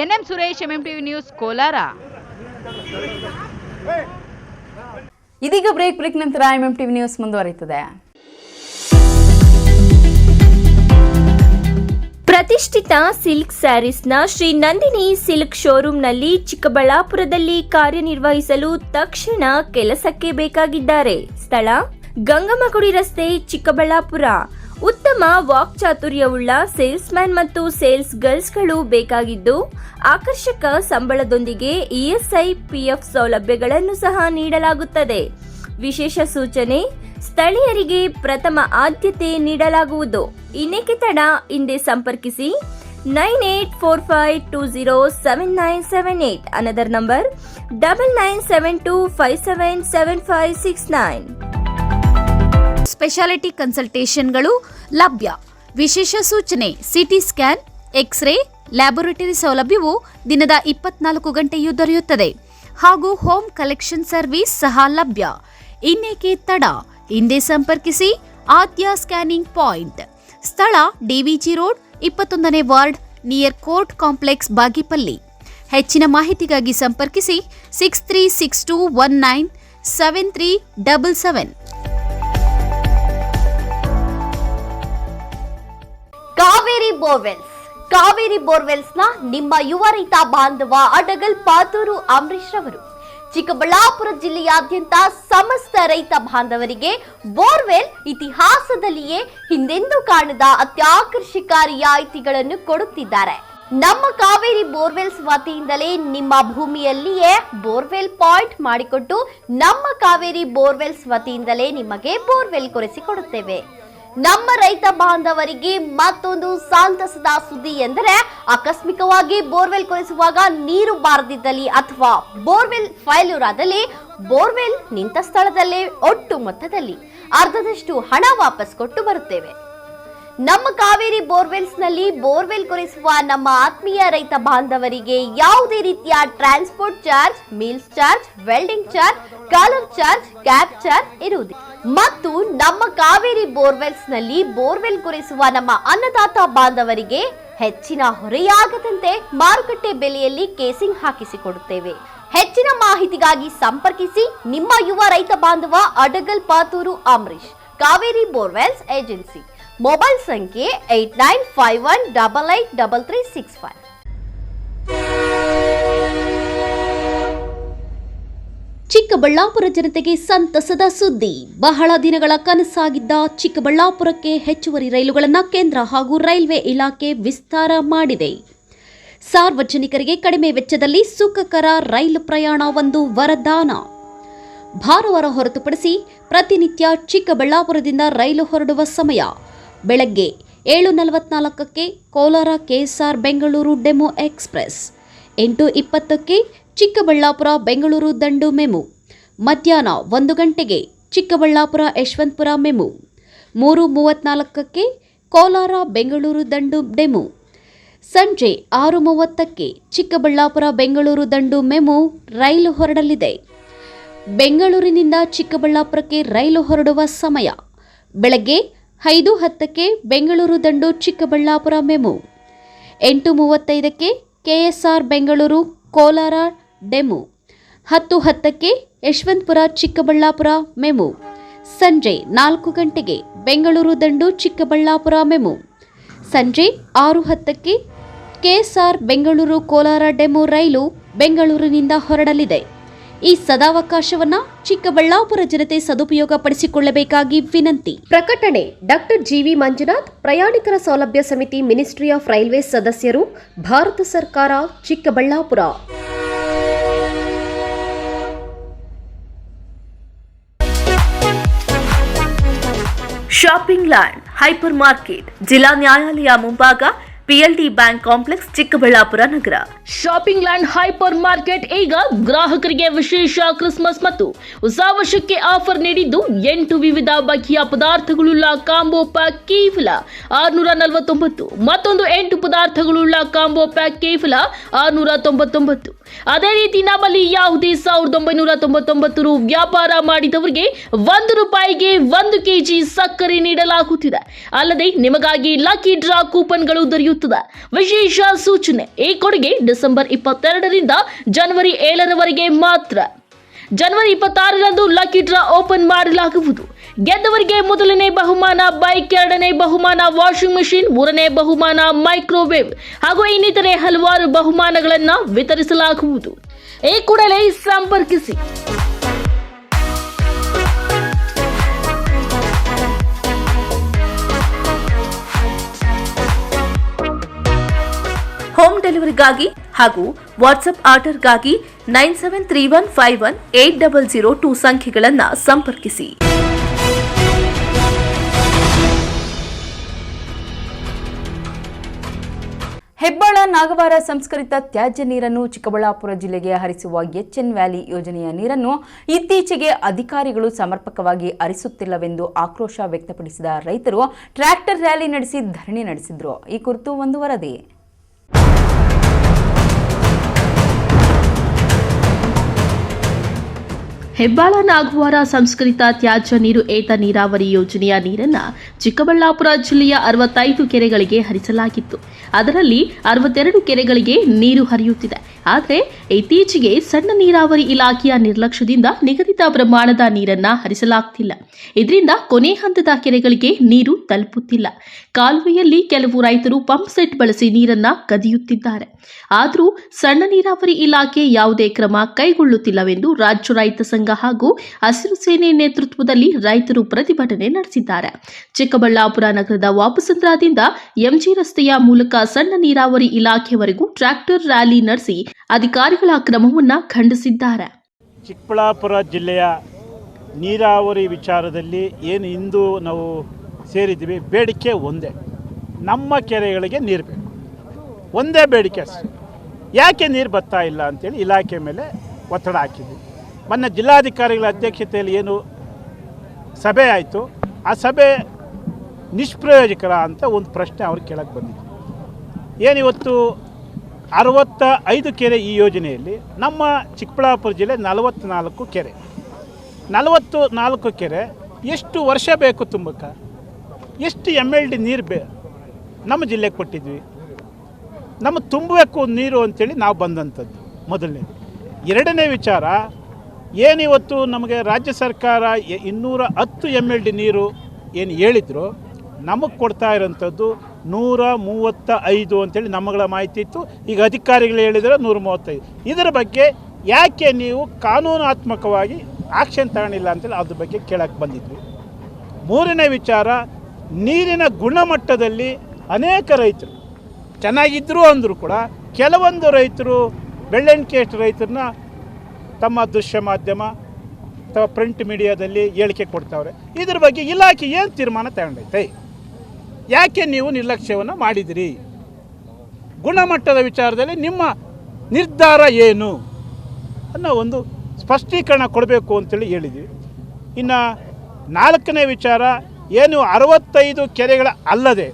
NM Suresh, MMTV news, Kolar. ಇದೀಗ ಬ್ರೇಕ್ ನಂತರ ಎಂಎಂಟಿವಿ ನ್ಯೂಸ್ ಮುಂದುವರಿಯುತ್ತದೆ. ಪ್ರತಿಷ್ಠಿತ ಸಿಲ್ಕ್ ಸ್ಯಾರೀಸ್ನ ಶ್ರೀ ನಂದಿನಿ ಸಿಲ್ಕ್ ಶೋರೂಂನಲ್ಲಿ ಚಿಕ್ಕಬಳ್ಳಾಪುರದಲ್ಲಿ ಕಾರ್ಯನಿರ್ವಹಿಸಲು ತಕ್ಷಣ ಕೆಲಸಕ್ಕೆ ಬೇಕಾಗಿದ್ದಾರೆ. ಸ್ಥಳ ಗಂಗಮ್ಮಗುಡಿ ರಸ್ತೆ, ಚಿಕ್ಕಬಳ್ಳಾಪುರ. ಉತ್ತಮ ವಾಕ್ಚಾತುರ್ಯವುಳ್ಳ ಸೇಲ್ಸ್ ಮ್ಯಾನ್ ಮತ್ತು ಸೇಲ್ಸ್ ಗರ್ಲ್ಸ್ಗಳು ಬೇಕಾಗಿದ್ದು, ಆಕರ್ಷಕ ಸಂಬಳದೊಂದಿಗೆ ಇಎಸ್ಐ, ಪಿಎಫ್ ಸೌಲಭ್ಯಗಳನ್ನು ಸಹ ನೀಡಲಾಗುತ್ತದೆ. ವಿಶೇಷ ಸೂಚನೆ: ಸ್ಥಳೀಯರಿಗೆ ಪ್ರಥಮ ಆದ್ಯತೆ ನೀಡಲಾಗುವುದು. ಇನ್ನೇಕೆ ತಡ, ಹಿಂದೆ ಸಂಪರ್ಕಿಸಿ 9845207978. Another number 9972577569. ಸ್ಪೆಷಾಲಿಟಿ ಕನ್ಸಲ್ಟೇಷನ್ಗಳು ಲಭ್ಯ. ವಿಶೇಷ ಸೂಚನೆ: ಸಿಟಿ ಸ್ಕ್ಯಾನ್, ಎಕ್ಸ್ರೇ, ಲ್ಯಾಬೊರೇಟರಿ ಸೌಲಭ್ಯವು ದಿನದ 24 ಗಂಟೆಯೂ ದೊರೆಯುತ್ತದೆ ಹಾಗೂ ಹೋಮ್ ಕಲೆಕ್ಷನ್ ಸರ್ವಿಸ್ ಸಹ ಲಭ್ಯ. ಇನ್ನೇಕೆ ತಡ? ಹಿಂದೆ ಸಂಪರ್ಕಿಸಿ ಆದ್ಯ ಸ್ಕ್ಯಾನಿಂಗ್ ಪಾಯಿಂಟ್. ಸ್ಥಳ ಡಿವಿಜಿ ರೋಡ್, 21ನೇ ward, near court complex, Bagepalli. ಹೆಚ್ಚಿನ ಮಾಹಿತಿಗಾಗಿ ಸಂಪರ್ಕಿಸಿ 6362197377. ಕಾವೇರಿ ಬೋರ್ವೆಲ್ಸ್. ಕಾವೇರಿ ಬೋರ್ವೆಲ್ಸ್ನ ನಿಮ್ಮ ಯುವ ರೈತ ಬಾಂಧವ ಅಡಗಲ್ ಪಾತೂರು ಅಂಬರೀಶ್ ರವರು ಚಿಕ್ಕಬಳ್ಳಾಪುರ ಜಿಲ್ಲೆಯಾದ್ಯಂತ ಸಮಸ್ತ ರೈತ ಬಾಂಧವರಿಗೆ ಬೋರ್ವೆಲ್ ಇತಿಹಾಸದಲ್ಲಿಯೇ ಹಿಂದೆಂದೂ ಕಾಣದ ಅತ್ಯಾಕರ್ಷಕ ರಿಯಾಯಿತಿಗಳನ್ನು ಕೊಡುತ್ತಿದ್ದಾರೆ. ನಮ್ಮ ಕಾವೇರಿ ಬೋರ್ವೆಲ್ಸ್ ವತಿಯಿಂದಲೇ ನಿಮ್ಮ ಭೂಮಿಯಲ್ಲಿಯೇ ಬೋರ್ವೆಲ್ ಪಾಯಿಂಟ್ ಮಾಡಿಕೊಟ್ಟು ನಮ್ಮ ಕಾವೇರಿ ಬೋರ್ವೆಲ್ಸ್ ವತಿಯಿಂದಲೇ ನಿಮಗೆ ಬೋರ್ವೆಲ್ ಕೊರೆಸಿಕೊಡುತ್ತೇವೆ. ನಮ್ಮ ರೈತ ಬಾಂಧವರಿಗೆ ಮತ್ತೊಂದು ಸಂತಸದ ಸುದ್ದಿ ಎಂದರೆ, ಆಕಸ್ಮಿಕವಾಗಿ ಬೋರ್ವೆಲ್ ಕೊರೆಸುವಾಗ ನೀರು ಬಾರದಿದ್ದಲ್ಲಿ ಅಥವಾ ಬೋರ್ವೆಲ್ ಫೈಲ್ಯೂರ್ ಆದಲ್ಲಿ ಬೋರ್ವೆಲ್ ನಿಂತ ಸ್ಥಳದಲ್ಲೇ ಒಟ್ಟು ಮೊತ್ತದಲ್ಲಿ ಅರ್ಧದಷ್ಟು ಹಣ ವಾಪಸ್ ಕೊಟ್ಟು ಬರುತ್ತೇವೆ. ನಮ್ಮ ಕಾವೇರಿ ಬೋರ್ವೆಲ್ಸ್ ನಲ್ಲಿ ಬೋರ್ವೆಲ್ ಕೊರೆಸುವ ನಮ್ಮ ಆತ್ಮೀಯ ರೈತ ಬಾಂಧವರಿಗೆ ಯಾವುದೇ ರೀತಿಯ transport charge, meals charge, welding charge, collar charge, cab charge ಇರುವುದಿಲ್ಲ. ಮತ್ತು ನಮ್ಮ ಕಾವೇರಿ ಬೋರ್ವೆಲ್ಸ್ ನಲ್ಲಿ ಬೋರ್ವೆಲ್ ಕೊರೆಸುವ ನಮ್ಮ ಅನ್ನದಾತ ಬಾಂಧವರಿಗೆ ಹೆಚ್ಚಿನ ಹೊರೆಯಾಗದಂತೆ ಮಾರುಕಟ್ಟೆ ಬೆಲೆಯಲ್ಲಿ ಕೇಸಿಂಗ್ ಹಾಕಿಸಿಕೊಡುತ್ತೇವೆ. ಹೆಚ್ಚಿನ ಮಾಹಿತಿಗಾಗಿ ಸಂಪರ್ಕಿಸಿ ನಿಮ್ಮ ಯುವ ರೈತ ಬಾಂಧವ Adagal Pathur Ambareesh, Kaveri borewells agency. Mobile ಸಂಖ್ಯೆ 8951883365. ಚಿಕ್ಕಬಳ್ಳಾಪುರ ಜನತೆಗೆ ಸಂತಸದ ಸುದ್ದಿ. ಬಹಳ ದಿನಗಳ ಕನಸಾಗಿದ್ದ ಚಿಕ್ಕಬಳ್ಳಾಪುರಕ್ಕೆ ಹೆಚ್ಚುವರಿ ರೈಲುಗಳನ್ನು ಕೇಂದ್ರ ಹಾಗೂ ರೈಲ್ವೆ ಇಲಾಖೆ ವಿಸ್ತಾರ ಮಾಡಿದೆ. ಸಾರ್ವಜನಿಕರಿಗೆ ಕಡಿಮೆ ವೆಚ್ಚದಲ್ಲಿ ಸುಖಕರ ರೈಲು ಪ್ರಯಾಣ ಒಂದು ವರದಾನ. ಭಾನುವಾರ ಹೊರತುಪಡಿಸಿ ಪ್ರತಿನಿತ್ಯ ಚಿಕ್ಕಬಳ್ಳಾಪುರದಿಂದ ರೈಲು ಹೊರಡುವ ಸಮಯ ಬೆಳಗ್ಗೆ 7:44ಕ್ಕೆ Kolar KSR Bengaluru DEMU express, 8:20ಕ್ಕೆ ಚಿಕ್ಕಬಳ್ಳಾಪುರ ಬೆಂಗಳೂರು ದಂಡು ಮೆಮು, ಮಧ್ಯಾಹ್ನ 1 ಗಂಟೆಗೆ ಚಿಕ್ಕಬಳ್ಳಾಪುರ ಯಶವಂತಪುರ ಮೆಮು, 3:34ಕ್ಕೆ ಕೋಲಾರ ಬೆಂಗಳೂರು ದಂಡು ಡೆಮು, ಸಂಜೆ 6:30ಕ್ಕೆ ಚಿಕ್ಕಬಳ್ಳಾಪುರ ಬೆಂಗಳೂರು ದಂಡು ಮೆಮು ರೈಲು ಹೊರಡಲಿದೆ. ಬೆಂಗಳೂರಿನಿಂದ ಚಿಕ್ಕಬಳ್ಳಾಪುರಕ್ಕೆ ರೈಲು ಹೊರಡುವ ಸಮಯ ಬೆಳಗ್ಗೆ 5:10ಕ್ಕೆ ಬೆಂಗಳೂರು ದಂಡು ಚಿಕ್ಕಬಳ್ಳಾಪುರ ಮೆಮು, 8:35ಕ್ಕೆ ಕೆಎಸ್ಆರ್ ಬೆಂಗಳೂರು ಕೋಲಾರ ಡೆಮು, 10:10ಕ್ಕೆ ಯಶವಂತಪುರ ಚಿಕ್ಕಬಳ್ಳಾಪುರ ಮೆಮು, ಸಂಜೆ 4 ಗಂಟೆಗೆ ಬೆಂಗಳೂರು ದಂಡು ಚಿಕ್ಕಬಳ್ಳಾಪುರ ಮೆಮು, ಸಂಜೆ 6:10ಕ್ಕೆ ಕೆಎಸ್ಆರ್ ಬೆಂಗಳೂರು ಕೋಲಾರ ಡೆಮು ರೈಲು ಬೆಂಗಳೂರಿನಿಂದ ಹೊರಡಲಿದೆ. ಈ ಸದಾವಕಾಶವನ್ನ ಚಿಕ್ಕಬಳ್ಳಾಪುರ ಜನತೆ ಸದುಪಯೋಗ ಪಡಿಸಿಕೊಳ್ಳಬೇಕಾಗಿ ವಿನಂತಿ. ಪ್ರಕಟಣೆ: ಡಾಕ್ಟರ್ ಜಿವಿ ಮಂಜುನಾಥ್, ಪ್ರಯಾಣಿಕರ ಸೌಲಭ್ಯ ಸಮಿತಿ, ಮಿನಿಸ್ಟ್ರಿ ಆಫ್ ರೈಲ್ವೇಸ್ ಸದಸ್ಯರು, ಭಾರತ ಸರ್ಕಾರ, Chikkaballapur. Shopping land hyper market, ಜಿಲ್ಲಾ ನ್ಯಾಯಾಲಯ ಮುಂಭಾಗ, PLD ಬ್ಯಾಂಕ್ ಕಾಂಪ್ಲೆಕ್ಸ್, ಚಿಕ್ಕಬಳ್ಳಾಪುರ ನಗರ. ಶಾಪಿಂಗ್ ಲ್ಯಾಂಡ್ ಹೈಪರ್ ಮಾರ್ಕೆಟ್ ಈಗ ಗ್ರಾಹಕರಿಗೆ ವಿಶೇಷ ಕ್ರಿಸ್ಮಸ್ ಮತ್ತು ಹೊಸ ವರ್ಷಕ್ಕೆ ಆಫರ್ ನೀಡಿದ್ದು 8 ವಿವಿಧ ಬಗೆಯ ಪದಾರ್ಥಗಳುಳ್ಳ ಕಾಂಬೋ ಪ್ಯಾಕ್ ಕೇವಲ 649, ಮತ್ತೊಂದು 8 ಪದಾರ್ಥಗಳುಳ್ಳ ಕಾಂಬೋ ಪ್ಯಾಕ್ ಕೇವಲ 699. ಅದೇ ರೀತಿ ನಮ್ಮಲ್ಲಿ ಯಾವುದೇ 1999 ರು ವ್ಯಾಪಾರ ಮಾಡಿದವರಿಗೆ ₹1 1 kg ಸಕ್ಕರೆ ನೀಡಲಾಗುತ್ತಿದೆ. ಅಲ್ಲದೆ ನಿಮಗಾಗಿ ಲಕ್ಕಿ ಡ್ರಾ ಕೂಪನ್ಗಳು ದೊರೆಯುತ್ತದೆ. ವಿಶೇಷ ಸೂಚನೆ: ಈ ಕೊಡುಗೆ ಡಿಸೆಂಬರ್ 22ರಿಂದ ಜನವರಿ 7ರವರೆಗೆ ಮಾತ್ರ. ಜನವರಿ 26ರಂದು ಲಕ್ಕಿ ಡ್ರಾ ಓಪನ್ ಮಾಡಲಾಗುವುದು. ಗೆದ್ದವರಿಗೆ ಮೊದಲನೇ ಬಹುಮಾನ ಬೈಕ್, 2ನೇ ಬಹುಮಾನ ವಾಷಿಂಗ್ ಮೆಷಿನ್, 3ನೇ ಬಹುಮಾನ ಮೈಕ್ರೋವೇವ್ ಹಾಗೂ ಇನ್ನಿತರೆ ಹಲವಾರು ಬಹುಮಾನಗಳನ್ನು ವಿತರಿಸಲಾಗುವುದು. ಈ ಕೂಡಲೇ ಸಂಪರ್ಕಿಸಿ. ಹೋಮ್ ಡೆಲಿವರಿಗಾಗಿ ಹಾಗೂ ವಾಟ್ಸ್ಆಪ್ ಆರ್ಡರ್ಗಾಗಿ 9731518002 ಸಂಖ್ಯೆಗಳನ್ನು ಸಂಪರ್ಕಿಸಿ. ಹೆಬ್ಬಾಳ ನಾಗವಾರ ಸಂಸ್ಕರಿತ ತ್ಯಾಜ್ಯ ನೀರನ್ನು ಚಿಕ್ಕಬಳ್ಳಾಪುರ ಜಿಲ್ಲೆಗೆ ಹರಿಸುವ ಎಚ್ಎನ್ ವ್ಯಾಲಿ ಯೋಜನೆಯ ನೀರನ್ನು ಇತ್ತೀಚೆಗೆ ಅಧಿಕಾರಿಗಳು ಸಮರ್ಪಕವಾಗಿ ಹರಿಸುತ್ತಿಲ್ಲವೆಂದು ಆಕ್ರೋಶ ವ್ಯಕ್ತಪಡಿಸಿದ ರೈತರು ಟ್ರ್ಯಾಕ್ಟರ್ ರ್ಯಾಲಿ ನಡೆಸಿ ಧರಣಿ ನಡೆಸಿದರು. ಈ ಕುರಿತು ಒಂದು ವರದಿ. ಹೆಬ್ಬಾಳ ನಾಗವಾರ ಸಂಸ್ಕರಿತ ತ್ಯಾಜ್ಯ ನೀರು ಏತ ನೀರಾವರಿ ಯೋಜನೆಯ ನೀರನ್ನು ಚಿಕ್ಕಬಳ್ಳಾಪುರ ಜಿಲ್ಲೆಯ 65 ಕೆರೆಗಳಿಗೆ ಹರಿಸಲಾಗಿತ್ತು. ಅದರಲ್ಲಿ 62 ಕೆರೆಗಳಿಗೆ ನೀರು ಹರಿಯುತ್ತಿದೆ. ಆದರೆ ಇತ್ತೀಚೆಗೆ ಸಣ್ಣ ನೀರಾವರಿ ಇಲಾಖೆಯ ನಿರ್ಲಕ್ಷ್ಯದಿಂದ ನಿಗದಿತ ಪ್ರಮಾಣದ ನೀರನ್ನು ಹರಿಸಲಾಗ್ತಿಲ್ಲ. ಇದರಿಂದ ಕೊನೆ ಹಂತದ ಕೆರೆಗಳಿಗೆ ನೀರು ತಲುಪುತ್ತಿಲ್ಲ. ಕಾಲುವೆಯಲ್ಲಿ ಕೆಲವು ರೈತರು ಪಂಪ್ ಸೆಟ್ ಬಳಸಿ ನೀರನ್ನು ಕದಿಯುತ್ತಿದ್ದಾರೆ. ಆದರೂ ಸಣ್ಣ ನೀರಾವರಿ ಇಲಾಖೆ ಯಾವುದೇ ಕ್ರಮ ಕೈಗೊಳ್ಳುತ್ತಿಲ್ಲವೆಂದು ರಾಜ್ಯ ರೈತ ಸಂಘ ಹಾಗೂ ಹಸಿರು ಸೇನೆ ನೇತೃತ್ವದಲ್ಲಿ ರೈತರು ಪ್ರತಿಭಟನೆ ನಡೆಸಿದ್ದಾರೆ. ಚಿಕ್ಕಬಳ್ಳಾಪುರ ನಗರದ ವಾಪಸಂದ್ರದಿಂದ ಎಂಜಿ ರಸ್ತೆಯ ಮೂಲಕ ಸಣ್ಣ ನೀರಾವರಿ ಇಲಾಖೆವರೆಗೂ ಟ್ರ್ಯಾಕ್ಟರ್ ರ್ಯಾಲಿ ನಡೆಸಿ ಅಧಿಕಾರಿಗಳ ಕ್ರಮವನ್ನು ಖಂಡಿಸಿದ್ದಾರೆ. ಚಿಕ್ಕಬಳ್ಳಾಪುರ ಜಿಲ್ಲೆಯ ನೀರಾವರಿ ವಿಚಾರದಲ್ಲಿ ಏನು ಇಂದು ನಾವು ಸೇರಿದ್ದೀವಿ, ಬೇಡಿಕೆ ಒಂದೇ, ನಮ್ಮ ಕೆರೆಗಳಿಗೆ ನೀರು ಬೇಕು, ಒಂದೇ ಬೇಡಿಕೆ ಅಷ್ಟೇ. ಯಾಕೆ ನೀರು ಬರ್ತಾ ಇಲ್ಲ ಅಂತೇಳಿ ಇಲಾಖೆ ಮೇಲೆ ಒತ್ತಡ ಹಾಕಿದ್ವಿ. ಮೊನ್ನೆ ಜಿಲ್ಲಾಧಿಕಾರಿಗಳ ಅಧ್ಯಕ್ಷತೆಯಲ್ಲಿ ಏನು ಸಭೆ ಆಯಿತು, ಆ ಸಭೆ ನಿಷ್ಪ್ರಯೋಜಕರ ಅಂತ ಒಂದು ಪ್ರಶ್ನೆ ಅವ್ರು ಕೇಳಕ್ಕೆ ಬಂದಿತ್ತು. ಏನಿವತ್ತು 65 ಕೆರೆ ಈ ಯೋಜನೆಯಲ್ಲಿ, ನಮ್ಮ ಚಿಕ್ಕಬಳ್ಳಾಪುರ ಜಿಲ್ಲೆ 44 ಕೆರೆ, 44 ಕೆರೆ ಎಷ್ಟು ವರ್ಷ ಬೇಕು ತುಂಬಕ್ಕೆ? ಎಷ್ಟು MLD ನೀರು ನಮ್ಮ ಜಿಲ್ಲೆಗೆ ಕೊಟ್ಟಿದ್ವಿ? ನಮ್ಮ ತುಂಬಬೇಕು ನೀರು ಅಂತೇಳಿ ನಾವು ಬಂದಂಥದ್ದು ಮೊದಲನೇದು. ಎರಡನೇ ವಿಚಾರ, ಏನಿವತ್ತು ನಮಗೆ ರಾಜ್ಯ ಸರ್ಕಾರ 210 MLD ನೀರು ಏನು ಹೇಳಿದ್ರು, ನಮಗೆ ಕೊಡ್ತಾ ಇರೋಂಥದ್ದು 135 ಅಂತೇಳಿ ನಮ್ಮಗಳ ಮಾಹಿತಿ ಇತ್ತು. ಈಗ ಅಧಿಕಾರಿಗಳು ಹೇಳಿದರೆ 135. ಇದರ ಬಗ್ಗೆ ಯಾಕೆ ನೀವು ಕಾನೂನಾತ್ಮಕವಾಗಿ ಆಕ್ಷನ್ ತಗೊಂಡಿಲ್ಲ ಅಂತೇಳಿ ಅದ್ರ ಬಗ್ಗೆ ಕೇಳಕ್ಕೆ ಬಂದಿದ್ವಿ. ಮೂರನೇ ವಿಚಾರ, ನೀರಿನ ಗುಣಮಟ್ಟದಲ್ಲಿ ಅನೇಕ ರೈತರು ಚೆನ್ನಾಗಿದ್ದರು ಅಂದರೂ ಕೂಡ ಕೆಲವೊಂದು ರೈತರು ಬೆಳ್ಳಂಕೇಸ್ಟ್ ರೈತರನ್ನ ತಮ್ಮ ದೃಶ್ಯ ಮಾಧ್ಯಮ ಅಥವಾ ಪ್ರಿಂಟ್ ಮೀಡಿಯಾದಲ್ಲಿ ಹೇಳಿಕೆ ಕೊಡ್ತಾವ್ರೆ. ಇದ್ರ ಬಗ್ಗೆ ಇಲಾಖೆ ಏನು ತೀರ್ಮಾನ ತಗೊಂಡೈತೆ? ಯಾಕೆ ನೀವು ನಿರ್ಲಕ್ಷ್ಯವನ್ನು ಮಾಡಿದಿರಿ? ಗುಣಮಟ್ಟದ ವಿಚಾರದಲ್ಲಿ ನಿಮ್ಮ ನಿರ್ಧಾರ ಏನು ಅನ್ನೋ ಒಂದು ಸ್ಪಷ್ಟೀಕರಣ ಕೊಡಬೇಕು ಅಂತೇಳಿ ಹೇಳಿದ್ವಿ. ಇನ್ನು 4ನೇ ವಿಚಾರ, ಏನು 65 ಕೆರೆಗಳ ಅಲ್ಲದೆ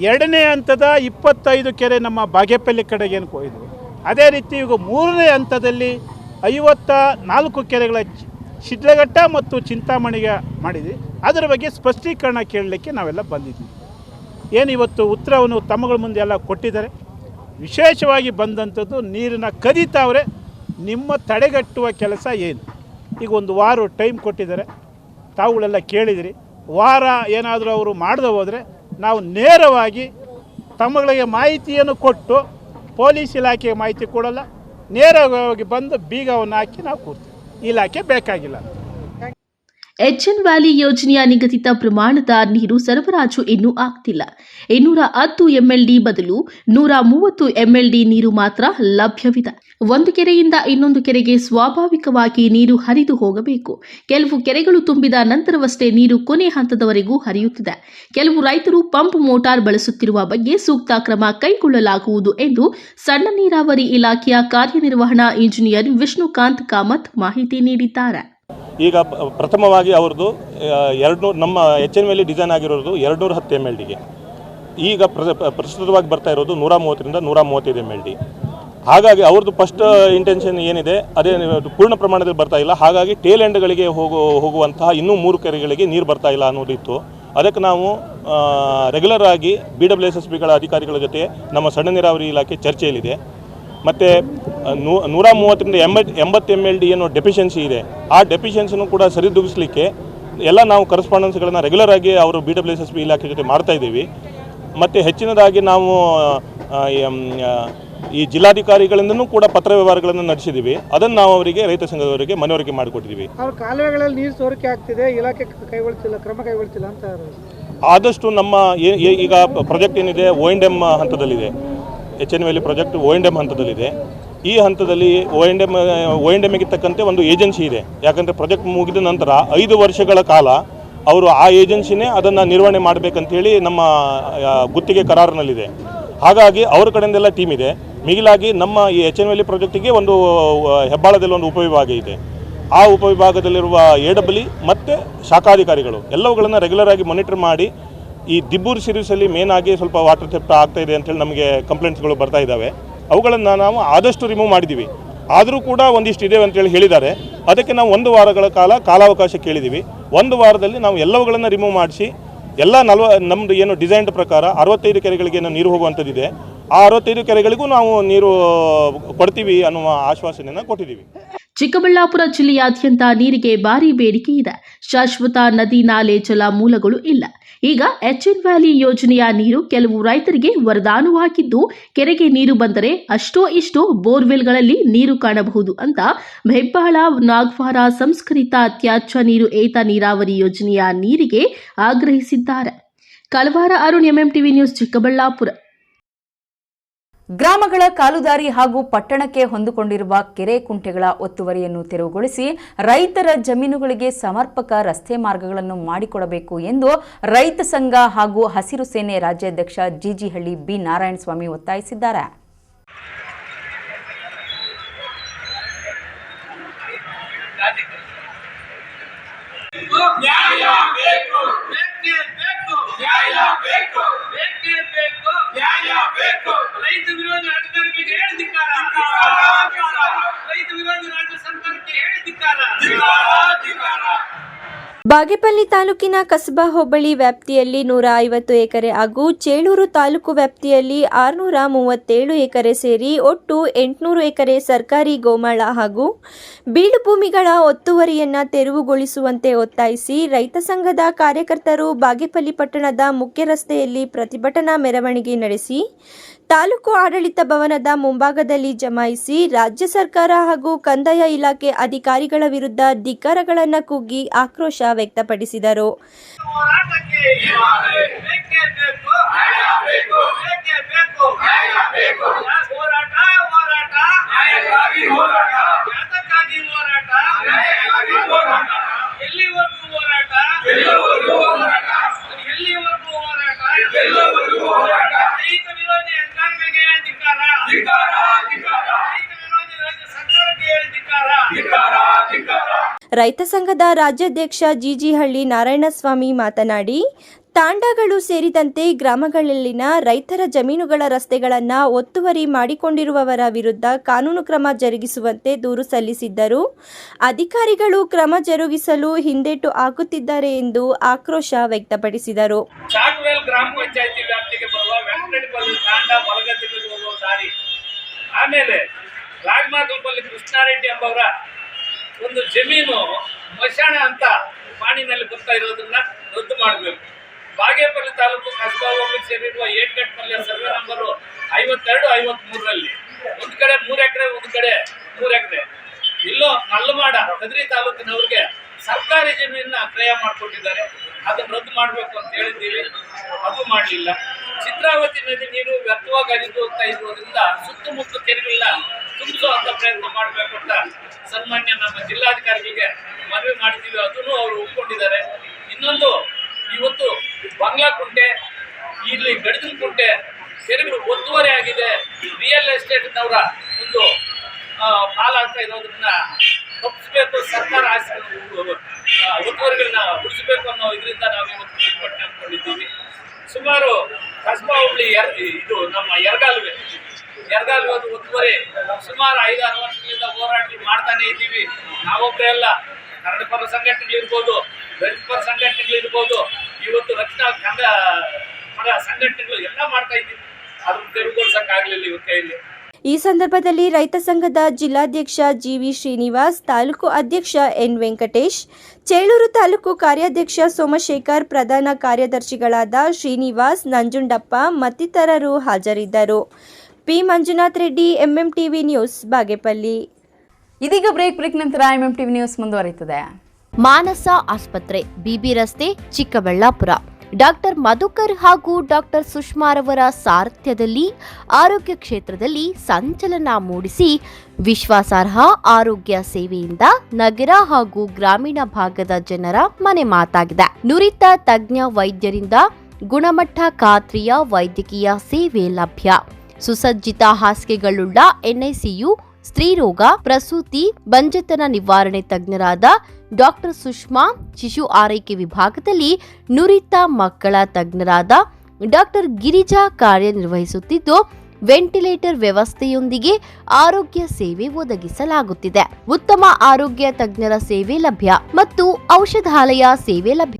2ನೇ ಹಂತದ 25 ಕೆರೆ ನಮ್ಮ ಬಾಗೇಪಲ್ಲಿ ಕಡೆಗೆ ಏನು ಕೊಯ್ದು, ಅದೇ ರೀತಿ ಈಗ 3ನೇ ಹಂತದಲ್ಲಿ 54 ಕೆರೆಗಳ ಶಿಡ್ಲಘಟ್ಟ ಮತ್ತು ಚಿಂತಾಮಣಿಗೆ ಮಾಡಿದ್ವಿ. ಅದರ ಬಗ್ಗೆ ಸ್ಪಷ್ಟೀಕರಣ ಕೇಳಲಿಕ್ಕೆ ನಾವೆಲ್ಲ ಬಂದಿದ್ವಿ. ಏನು ಇವತ್ತು ಉತ್ತರವನ್ನು ತಮ್ಮಗಳ ಮುಂದೆ ಎಲ್ಲ ಕೊಟ್ಟಿದ್ದಾರೆ. ವಿಶೇಷವಾಗಿ ಬಂದಂಥದ್ದು ನೀರನ್ನ ಕದೀತಾವ್ರೆ, ನಿಮ್ಮ ತಡೆಗಟ್ಟುವ ಕೆಲಸ ಏನು? ಈಗ 1 ವಾರ ಟೈಮ್ ಕೊಟ್ಟಿದ್ದಾರೆ, ತಾವುಗಳೆಲ್ಲ ಕೇಳಿದಿರಿ. ವಾರ ಏನಾದರೂ ಅವರು ಮಾಡದೆ ಹೋದರೆ ನಾವು ನೇರವಾಗಿ ತಮ್ಮಗಳಿಗೆ ಮಾಹಿತಿಯನ್ನು ಕೊಟ್ಟು, ಪೊಲೀಸ್ ಇಲಾಖೆಗೆ ಮಾಹಿತಿ ಕೊಡಲ್ಲ, ನೇರವಾಗಿ ಬಂದು ಬೀಗವನ್ನು ಹಾಕಿ ನಾವು ಕೂರ್ತೀವಿ. ಇಲಾಖೆ ಬೇಕಾಗಿಲ್ಲ. ಎಚ್ಎನ್ ವ್ಯಾಲಿ ಯೋಜನೆಯ ನಿಗದಿತ ಪ್ರಮಾಣದ ನೀರು ಸರಬರಾಜು ಇನ್ನೂ ಆಗ್ತಿಲ್ಲ. 210 MLD ಬದಲು 130 MLD ನೀರು ಮಾತ್ರ ಲಭ್ಯವಿದೆ. ಒಂದು ಕೆರೆಯಿಂದ ಇನ್ನೊಂದು ಕೆರೆಗೆ ಸ್ವಾಭಾವಿಕವಾಗಿ ನೀರು ಹರಿದು ಹೋಗಬೇಕು. ಕೆಲವು ಕೆರೆಗಳು ತುಂಬಿದ ನಂತರವಷ್ಟೇ ನೀರು ಕೊನೆ ಹಂತದವರೆಗೂ ಹರಿಯುತ್ತಿದೆ. ಕೆಲವು ರೈತರು ಪಂಪ್ ಮೋಟಾರ್ ಬಳಸುತ್ತಿರುವ ಬಗ್ಗೆ ಸೂಕ್ತ ಕ್ರಮ ಕೈಗೊಳ್ಳಲಾಗುವುದು ಎಂದು ಸಣ್ಣ ನೀರಾವರಿ ಇಲಾಖೆಯ ಕಾರ್ಯನಿರ್ವಹಣಾ ಇಂಜಿನಿಯರ್ ವಿಷ್ಣುಕಾಂತ್ ಕಾಮತ್ ಮಾಹಿತಿ ನೀಡಿದ್ದಾರೆ. ಈಗ ಪ್ರಥಮವಾಗಿ ಅವ್ರದ್ದು 200 ನಮ್ಮ ಎಚ್ಎನ್ ವ್ಯಾಲಿ ಡಿಸೈನ್ ಆಗಿರೋದು 210 MLDಗೆ. ಈಗ ಪ್ರಸ್ತುತವಾಗಿ ಬರ್ತಾ ಇರೋದು 130ರಿಂದ 135 MLD. ಹಾಗಾಗಿ ಅವ್ರದ್ದು ಫಸ್ಟ್ ಇಂಟೆನ್ಷನ್ ಏನಿದೆ ಅದೇ ಪೂರ್ಣ ಪ್ರಮಾಣದಲ್ಲಿ ಬರ್ತಾ ಇಲ್ಲ. ಹಾಗಾಗಿ ಟೇಲ್ ಎಂಡ್ಗಳಿಗೆ ಹೋಗುವಂತಹ ಇನ್ನೂ 3 ಕೆರೆಗಳಿಗೆ ನೀರು ಬರ್ತಾ ಇಲ್ಲ ಅನ್ನೋದಿತ್ತು. ಅದಕ್ಕೆ ನಾವು ರೆಗ್ಯುಲರ್ ಆಗಿ BWSSBಗಳ ಅಧಿಕಾರಿಗಳ ಜೊತೆ ನಮ್ಮ ಸಣ್ಣ ನೀರಾವರಿ ಇಲಾಖೆ ಚರ್ಚೆಯಲ್ಲಿದೆ. ಮತ್ತು 130ರಿಂದ 80 MLD ಏನೋ ಡೆಫಿಷಿಯನ್ಸಿ ಇದೆ, ಆ ಡೆಫಿಷಿಯನ್ಸಿನೂ ಕೂಡ ಸರಿದೂಗಿಸಲಿಕ್ಕೆ ಎಲ್ಲ ನಾವು ಕರೆಸ್ಪಾಂಡೆನ್ಸ್ಗಳನ್ನು ರೆಗ್ಯುಲರ್ ಆಗಿ ಅವರು BWSSB ಇಲಾಖೆ ಜೊತೆ ಮಾಡ್ತಾ ಇದ್ದೀವಿ. ಮತ್ತು ಹೆಚ್ಚಿನದಾಗಿ ನಾವು ಈ ಜಿಲ್ಲಾಧಿಕಾರಿಗಳಿಂದನೂ ಕೂಡ ಪತ್ರ ವ್ಯವಹಾರಗಳನ್ನು ನಡೆಸಿದ್ದೀವಿ. ಅದನ್ನು ನಾವು ಅವರಿಗೆ ರೈತ ಸಂಘದವರಿಗೆ ಮನವರಿಕೆ ಮಾಡಿಕೊಟ್ಟಿದ್ದೀವಿ. ಅವ್ರ ಕಾಲುವೆಗಳಲ್ಲಿ ನೀರು ಸೋರಿಕೆ ಆಗ್ತಿದೆ, ಇಲಾಖೆ ಕ್ರಮ ಕೈಗೊಳ್ತಿಲ್ಲ ಅಂತ. ಆದಷ್ಟು ನಮ್ಮ ಈಗ ಪ್ರಾಜೆಕ್ಟ್ ಏನಿದೆ O&M ಹಂತದಲ್ಲಿದೆ. ಎಚ್ಎನ್ ವ್ಯಾಲಿ ಪ್ರಾಜೆಕ್ಟ್ O&M ಹಂತದಲ್ಲಿದೆ. ಈ ಹಂತದಲ್ಲಿ O&Mಗೆ ತಕ್ಕಂತೆ ಒಂದು ಏಜೆನ್ಸಿ ಇದೆ. ಯಾಕಂದರೆ ಪ್ರಾಜೆಕ್ಟ್ ಮುಗಿದ ನಂತರ 5 ವರ್ಷಗಳ ಕಾಲ ಅವರು ಆ ಏಜೆನ್ಸಿನೇ ಅದನ್ನು ನಿರ್ವಹಣೆ ಮಾಡಬೇಕಂತೇಳಿ ನಮ್ಮ ಗುತ್ತಿಗೆ ಕರಾರಿನಲ್ಲಿದೆ. ಹಾಗಾಗಿ ಅವ್ರ ಕಡೆಯಿಂದೆಲ್ಲ ಟೀಮ್ ಇದೆ. ಮಿಗಿಲಾಗಿ ನಮ್ಮ ಈ HNVL ಪ್ರಾಜೆಕ್ಟಿಗೆ ಒಂದು ಹೆಬ್ಬಾಳದಲ್ಲಿ ಒಂದು ಉಪವಿಭಾಗ ಇದೆ. ಆ ಉಪವಿಭಾಗದಲ್ಲಿರುವ AWE ಮತ್ತು ಶಾಖಾಧಿಕಾರಿಗಳು ಎಲ್ಲವುಗಳನ್ನು ರೆಗ್ಯುಲರ್ ಆಗಿ ಮಾನಿಟರ್ ಮಾಡಿ ಈ ದಿಬ್ಬೂರು ಸಿರೀಸಲ್ಲಿ ಮೇನ್ ಆಗಿ ಸ್ವಲ್ಪ ವಾಟರ್ ಥೆಫ್ಟ್ ಆಗ್ತಾ ಇದೆ ಅಂತೇಳಿ ನಮಗೆ ಕಂಪ್ಲೇಂಟ್ಸ್ಗಳು ಬರ್ತಾ ಇದ್ದಾವೆ. ಅವುಗಳನ್ನು ನಾವು ಆದಷ್ಟು ರಿಮೂವ್ ಮಾಡಿದ್ದೀವಿ. ಆದರೂ ಕೂಡ ಒಂದಿಷ್ಟು ಇದೆ ಅಂತೇಳಿ ಹೇಳಿದ್ದಾರೆ. ಅದಕ್ಕೆ ನಾವು 1 ವಾರಗಳ ಕಾಲಾವಕಾಶ ಕೇಳಿದ್ದೀವಿ. 1 ವಾರದಲ್ಲಿ ನಾವು ಎಲ್ಲವುಗಳನ್ನು ರಿಮೂವ್ ಮಾಡಿಸಿ ಎಲ್ಲ ನಮ್ಮದು ಏನು ಡಿಸೈನ್ಡ್ ಪ್ರಕಾರ 65 ಕೆರೆಗಳಿಗೆ ನೀರು ಹೋಗುವಂಥದ್ದಿದೆ. ಆ 65 ಕೆರೆಗಳಿಗೂ ನಾವು ನೀರು ಕೊಡ್ತೀವಿ ಅನ್ನುವ ಆಶ್ವಾಸನೆಯನ್ನು ಕೊಟ್ಟಿದ್ದೀವಿ. ಚಿಕ್ಕಬಳ್ಳಾಪುರ ಜಿಲ್ಲೆಯಾದ್ಯಂತ ನೀರಿಗೆ ಭಾರಿ ಬೇಡಿಕೆ ಇದೆ. ಶಾಶ್ವತ ನದಿ ನಾಲೆ ಜಲ ಮೂಲಗಳು ಇಲ್ಲ. ಈಗ HN ವ್ಯಾಲಿ ಯೋಜನೆಯ ನೀರು ಕೆಲವು ರೈತರಿಗೆ ವರದಾನವಾಗಿದ್ದು, ಕೆರೆಗೆ ನೀರು ಬಂದರೆ ಅಷ್ಟೋ ಇಷ್ಟೋ ಬೋರ್ವೆಲ್ಗಳಲ್ಲಿ ನೀರು ಕಾಣಬಹುದು ಅಂತ ಹೆಬ್ಬಾಳ ನಾಗವಾರ ಸಂಸ್ಕರಿತ ತ್ಯಾಜ್ಯ ನೀರು ಏತ ನೀರಾವರಿ ಯೋಜನೆಯ ನೀರಿಗೆ ಆಗ್ರಹಿಸಿದ್ದಾರೆ. ಕಳವಾರ ಅರುಣ್ MMTV ನ್ಯೂಸ್ ಚಿಕ್ಕಬಳ್ಳಾಪುರ. ಗ್ರಾಮಗಳ ಕಾಲುದಾರಿ ಹಾಗೂ ಪಟ್ಟಣಕ್ಕೆ ಹೊಂದಿಕೊಂಡಿರುವ ಕೆರೆ ಕುಂಟೆಗಳ ಒತ್ತುವರಿಯನ್ನು ತೆರವುಗೊಳಿಸಿ ರೈತರ ಜಮೀನುಗಳಿಗೆ ಸಮರ್ಪಕ ರಸ್ತೆ ಮಾರ್ಗಗಳನ್ನು ಮಾಡಿಕೊಡಬೇಕು ಎಂದು ರೈತ ಸಂಘ ಹಾಗೂ ಹಸಿರು ಸೇನೆ ರಾಜ್ಯಾಧ್ಯಕ್ಷ ಜಿಜಿಹಳ್ಳಿ ಬಿ ನಾರಾಯಣಸ್ವಾಮಿ ಒತ್ತಾಯಿಸಿದ್ದಾರೆ. ರೈತ ವಿರೋಧಿ ಅಧಿಕಾರಿಗಳಿಗೆ ಹೇಳಿ ಧಿಕ್ಕಾರ, ರೈತ ವಿರೋಧಿ ರಾಜ್ಯ ಸರ್ಕಾರಕ್ಕೆ ಹೇಳಿ ಧಿಕ್ಕಾರ. ಬಾಗೇಪಲ್ಲಿ ತಾಲೂಕಿನ ಕಸಬಾ ಹೋಬಳಿ ವ್ಯಾಪ್ತಿಯಲ್ಲಿ 150 ಎಕರೆ ಹಾಗೂ ಚೇಳೂರು ತಾಲೂಕು ವ್ಯಾಪ್ತಿಯಲ್ಲಿ 637 ಎಕರೆ ಸೇರಿ ಒಟ್ಟು 800 ಎಕರೆ ಸರ್ಕಾರಿ ಗೋಮಾಳ ಹಾಗೂ ಬೀಡು ಭೂಮಿಗಳ ಒತ್ತುವರಿಯನ್ನು ತೆರವುಗೊಳಿಸುವಂತೆ ಒತ್ತಾಯಿಸಿ ರೈತ ಸಂಘದ ಕಾರ್ಯಕರ್ತರು ಬಾಗೇಪಲ್ಲಿ ಪಟ್ಟಣದ ಮುಖ್ಯ ರಸ್ತೆಯಲ್ಲಿ ಪ್ರತಿಭಟನಾ ಮೆರವಣಿಗೆ ನಡೆಸಿ ತಾಲೂಕು ಆಡಳಿತ ಭವನದ ಮುಂಭಾಗದಲ್ಲಿ ಜಮಾಯಿಸಿ ರಾಜ್ಯ ಸರ್ಕಾರ ಹಾಗೂ ಕಂದಾಯ ಇಲಾಖೆ ಅಧಿಕಾರಿಗಳ ವಿರುದ್ಧ ಧಿಕ್ಕಾರಗಳನ್ನು ಕೂಗಿ ಆಕ್ರೋಶ ವ್ಯಕ್ತಪಡಿಸಿದರು. ರೈತ ಸಂಘದ ರಾಜ್ಯಾಧ್ಯಕ್ಷ ಜಿಜಿಹಳ್ಳಿ ನಾರಾಯಣಸ್ವಾಮಿ ಮಾತನಾಡಿ, ತಾಂಡಗಳು ಸೇರಿದಂತೆ ಗ್ರಾಮಗಳಲ್ಲಿನ ರೈತರ ಜಮೀನುಗಳ ರಸ್ತೆಗಳನ್ನು ಒತ್ತುವರಿ ಮಾಡಿಕೊಂಡಿರುವವರ ವಿರುದ್ಧ ಕಾನೂನು ಕ್ರಮ ಜರುಗಿಸುವಂತೆ ದೂರು ಸಲ್ಲಿಸಿದ್ದರು. ಅಧಿಕಾರಿಗಳು ಕ್ರಮ ಜರುಗಿಸಲು ಹಿಂದೇಟು ಹಾಕುತ್ತಿದ್ದಾರೆ ಎಂದು ಆಕ್ರೋಶ ವ್ಯಕ್ತಪಡಿಸಿದರು. ಚಾಕುವೆಲ್ ಗ್ರಾಮ ಪಂಚಾಯತಿ ವ್ಯಾಪ್ತಿಗೆ ಬರುವ ವೆಂಕಟಪಲ್ಲಿ ತಾಂಡ ಬಲಗತ್ತಿಗೆ ಹೋಗುವ ದಾರಿ, ಆಮೇಲೆ ರಾಜಮಾರ್ಗದಲ್ಲಿ ಕೃಷ್ಣಾರೆಡ್ಡಿ ಎಂಬವರ ಒಂದು ಜಮೀನು ಮಶಾಣ ಅಂತ ಪಾಣಿನಲ್ಲಿ ಬರ್ತಾ ಇರೋದನ್ನ ರದ್ದು ಮಾಡಬೇಕು. ಬಾಗೇಪಲ್ಲಿ ತಾಲೂಕು ಕಸಬಾ ಹೋಬಳಿಗೆ ಸೇರಿರುವ ಏಟ್ಗಟ್ಟಪಲ್ಲಿ ಸರ್ವೆ ನಂಬರು 52-53ರಲ್ಲಿ ಒಂದು ಕಡೆ 3 ಎಕರೆ, ಒಂದು ಕಡೆ 3 ಎಕರೆ, ಇಲ್ಲೋ ನಲ್ಲಮಾಡ ಕದ್ರಿ ತಾಲೂಕಿನವ್ರಿಗೆ ಸರ್ಕಾರಿ ಜಮೀನನ್ನ ಕ್ರಯ ಮಾಡಿಕೊಟ್ಟಿದ್ದಾರೆ. ಅದನ್ನು ರದ್ದು ಮಾಡಬೇಕು ಅಂತ ಹೇಳಿದ್ದೀವಿ, ಅದು ಮಾಡಲಿಲ್ಲ. ಚಿತ್ರಾವತಿ ನದಿ ನೀರು ವ್ಯರ್ಥವಾಗಿ ಹರಿದು ಹೋಗ್ತಾ ಇರೋದ್ರಿಂದ ಸುತ್ತಮುತ್ತ ಕೆರೆಗಳನ್ನ ತುಂಬಿಸುವಂತ ಪ್ರಯತ್ನ ಮಾಡಬೇಕು ಅಂತ ಸನ್ಮಾನ್ಯ ನಮ್ಮ ಜಿಲ್ಲಾಧಿಕಾರಿಗಳಿಗೆ ಮನವಿ ಮಾಡಿದ್ದೀವಿ. ಅದನ್ನು ಅವರು ಒಪ್ಕೊಂಡಿದ್ದಾರೆ. ಇನ್ನೊಂದು, ಇವತ್ತು ಬಂಗ್ಲಾ ಕುಂಟೆ, ಇಲ್ಲಿ ಗಡಿಗಿನ ಕುಂಟೆ ಕೆರೆಗಳು ಒತ್ತುವರಿ ಆಗಿದೆ. ರಿಯಲ್ ಎಸ್ಟೇಟ್ನವರ ಒಂದು ಪಾಲಾಗ್ತಾ ಇರೋದ್ರನ್ನ ತಪ್ಪಿಸಬೇಕು, ಸರ್ಕಾರ ಒತ್ತುವರಿಗಳನ್ನ ಉಳಿಸಬೇಕು ಅನ್ನೋ ಇದರಿಂದ ನಾವು ಇವತ್ತು ಪ್ರತಿಭಟನೆ ಅಂದ್ಕೊಂಡಿದ್ದೀವಿ. ಸುಮಾರು ಕಸಬಾ ಹೋಬಳಿ ಇದು ನಮ್ಮ ಎರಗಾಲುವೆ ಒತ್ತುವರಿ ಸುಮಾರು 5-6 ವರ್ಷಗಳಿಂದ ಹೋರಾಟಗಳು ಮಾಡ್ತಾನೆ ಇದ್ದೀವಿ. ನಾವೊಬ್ಬರೇ ಅಲ್ಲ, ಕನ್ನಡ ಪರ ಸಂಘಟನೆಗಳಿರ್ಬೋದು, ದಲಿತ ಪರ ಸಂಘಟನೆಗಳಿರ್ಬೋದು, ಇವತ್ತು ರಕ್ಷಣಾ ಪರ ಸಂಘಟನೆಗಳು ಎಲ್ಲ ಮಾಡ್ತಾ ಇದ್ದೀವಿ. ಅದನ್ನು ತೆರವುಗೊಳಿಸಕ್ಕಾಗಲಿಲ್ಲ ಇವ್ರ ಕೈಯಲ್ಲಿ. ಈ ಸಂದರ್ಭದಲ್ಲಿ ರೈತ ಸಂಘದ ಜಿಲ್ಲಾಧ್ಯಕ್ಷ ಜಿವಿ ಶ್ರೀನಿವಾಸ್, ತಾಲೂಕು ಅಧ್ಯಕ್ಷ ಎನ್ ವೆಂಕಟೇಶ್, ಚೇಳೂರು ತಾಲೂಕು ಕಾರ್ಯಾಧ್ಯಕ್ಷ ಸೋಮಶೇಖರ್, ಪ್ರಧಾನ ಕಾರ್ಯದರ್ಶಿಗಳಾದ ಶ್ರೀನಿವಾಸ್, ನಂಜುಂಡಪ್ಪ ಮತ್ತಿತರರು ಹಾಜರಿದ್ದರು. P Manjunath Reddy, MMTV news, Bagepalli. ಇದೀಗ ಬ್ರೇಕ್ ನಂತರ MMTV ನ್ಯೂಸ್ ಮುಂದುವರಿಯುತ್ತದೆ. ಮಾನಸ ಆಸ್ಪತ್ರೆ, ಬಿಬಿ ರಸ್ತೆ, ಚಿಕ್ಕಬಳ್ಳಾಪುರ. ಡಾಕ್ಟರ್ ಮಧುಕರ್ ಹಾಗೂ ಡಾಕ್ಟರ್ ಸುಷ್ಮಾರವರ ಸಾರಥ್ಯದಲ್ಲಿ ಆರೋಗ್ಯ ಕ್ಷೇತ್ರದಲ್ಲಿ ಸಂಚಲನ ಮೂಡಿಸಿ ವಿಶ್ವಾಸಾರ್ಹ ಆರೋಗ್ಯ ಸೇವೆಯಿಂದ ನಗರ ಹಾಗೂ ಗ್ರಾಮೀಣ ಭಾಗದ ಜನರ ಮನೆ ಮಾತಾಗಿದೆ. ನುರಿತ ತಜ್ಞ ವೈದ್ಯರಿಂದ ಗುಣಮಟ್ಟ ಖಾತ್ರಿಯ ವೈದ್ಯಕೀಯ ಸೇವೆ ಲಭ್ಯ. ಸುಸಜ್ಜಿತ ಹಾಸಿಗೆಗಳುಳ್ಳ ಎನ್ಐಸಿಯು, ಸ್ತ್ರೀರೋಗ, ಪ್ರಸೂತಿ, ಬಂಜೆತನ ನಿವಾರಣೆ ತಜ್ಞರಾದ ಡಾಕ್ಟರ್ ಸುಷ್ಮಾ, ಶಿಶು ಆರೈಕೆ ವಿಭಾಗದಲ್ಲಿ ನುರಿತ ಮಕ್ಕಳ ತಜ್ಞರಾದ ಡಾಕ್ಟರ್ ಗಿರಿಜಾ ಕಾರ್ಯನಿರ್ವಹಿಸುತ್ತಿದ್ದು, ವೆಂಟಿಲೇಟರ್ ವ್ಯವಸ್ಥೆಯೊಂದಿಗೆ ಆರೋಗ್ಯ ಸೇವೆ ಒದಗಿಸಲಾಗುತ್ತಿದೆ. ಉತ್ತಮ ಆರೋಗ್ಯ ತಜ್ಞರ ಸೇವೆ ಲಭ್ಯ ಮತ್ತು ಔಷಧಾಲಯ ಸೇವೆ ಲಭ್ಯ.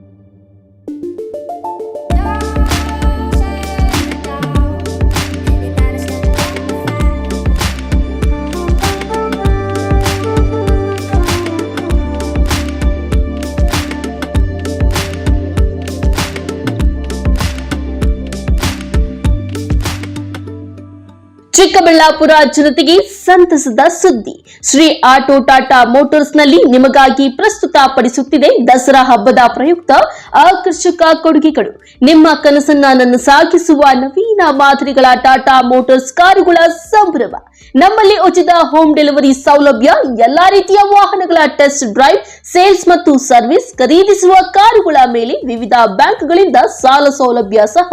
ಚಿಕ್ಕಬಳ್ಳಾಪುರ ಜನತೆಗೆ ಸಂತಸದ ಸುದ್ದಿ. ಶ್ರೀ ಆಟೋ ಟಾಟಾ ಮೋಟಾರ್ಸ್ ನಲ್ಲಿ ನಿಮಗಾಗಿ ಪ್ರಸ್ತುತಪಡಿಸುತ್ತಿದೆ ದಸರಾ ಹಬ್ಬದ ಪ್ರಯುಕ್ತ ಆಕರ್ಷಕ ಕೊಡುಗೆಗಳು. ನಿಮ್ಮ ಕನಸನ್ನ ನನಸಾಗಿಸುವ ನವೀನ ಮಾದರಿಗಳ ಟಾಟಾ ಮೋಟಾರ್ಸ್ ಕಾರುಗಳ ಸಂಭ್ರಮ. ನಮ್ಮಲ್ಲಿ ಉಚಿತ ಹೋಮ್ ಡೆಲಿವರಿ ಸೌಲಭ್ಯ, ಎಲ್ಲಾ ರೀತಿಯ ವಾಹನಗಳ ಟೆಸ್ಟ್ ಡ್ರೈವ್, ಸೇಲ್ಸ್ ಮತ್ತು ಸರ್ವಿಸ್, ಖರೀದಿಸುವ ಕಾರುಗಳ ಮೇಲೆ ವಿವಿಧ ಬ್ಯಾಂಕ್ಗಳಿಂದ ಸಾಲ ಸೌಲಭ್ಯ ಸಹ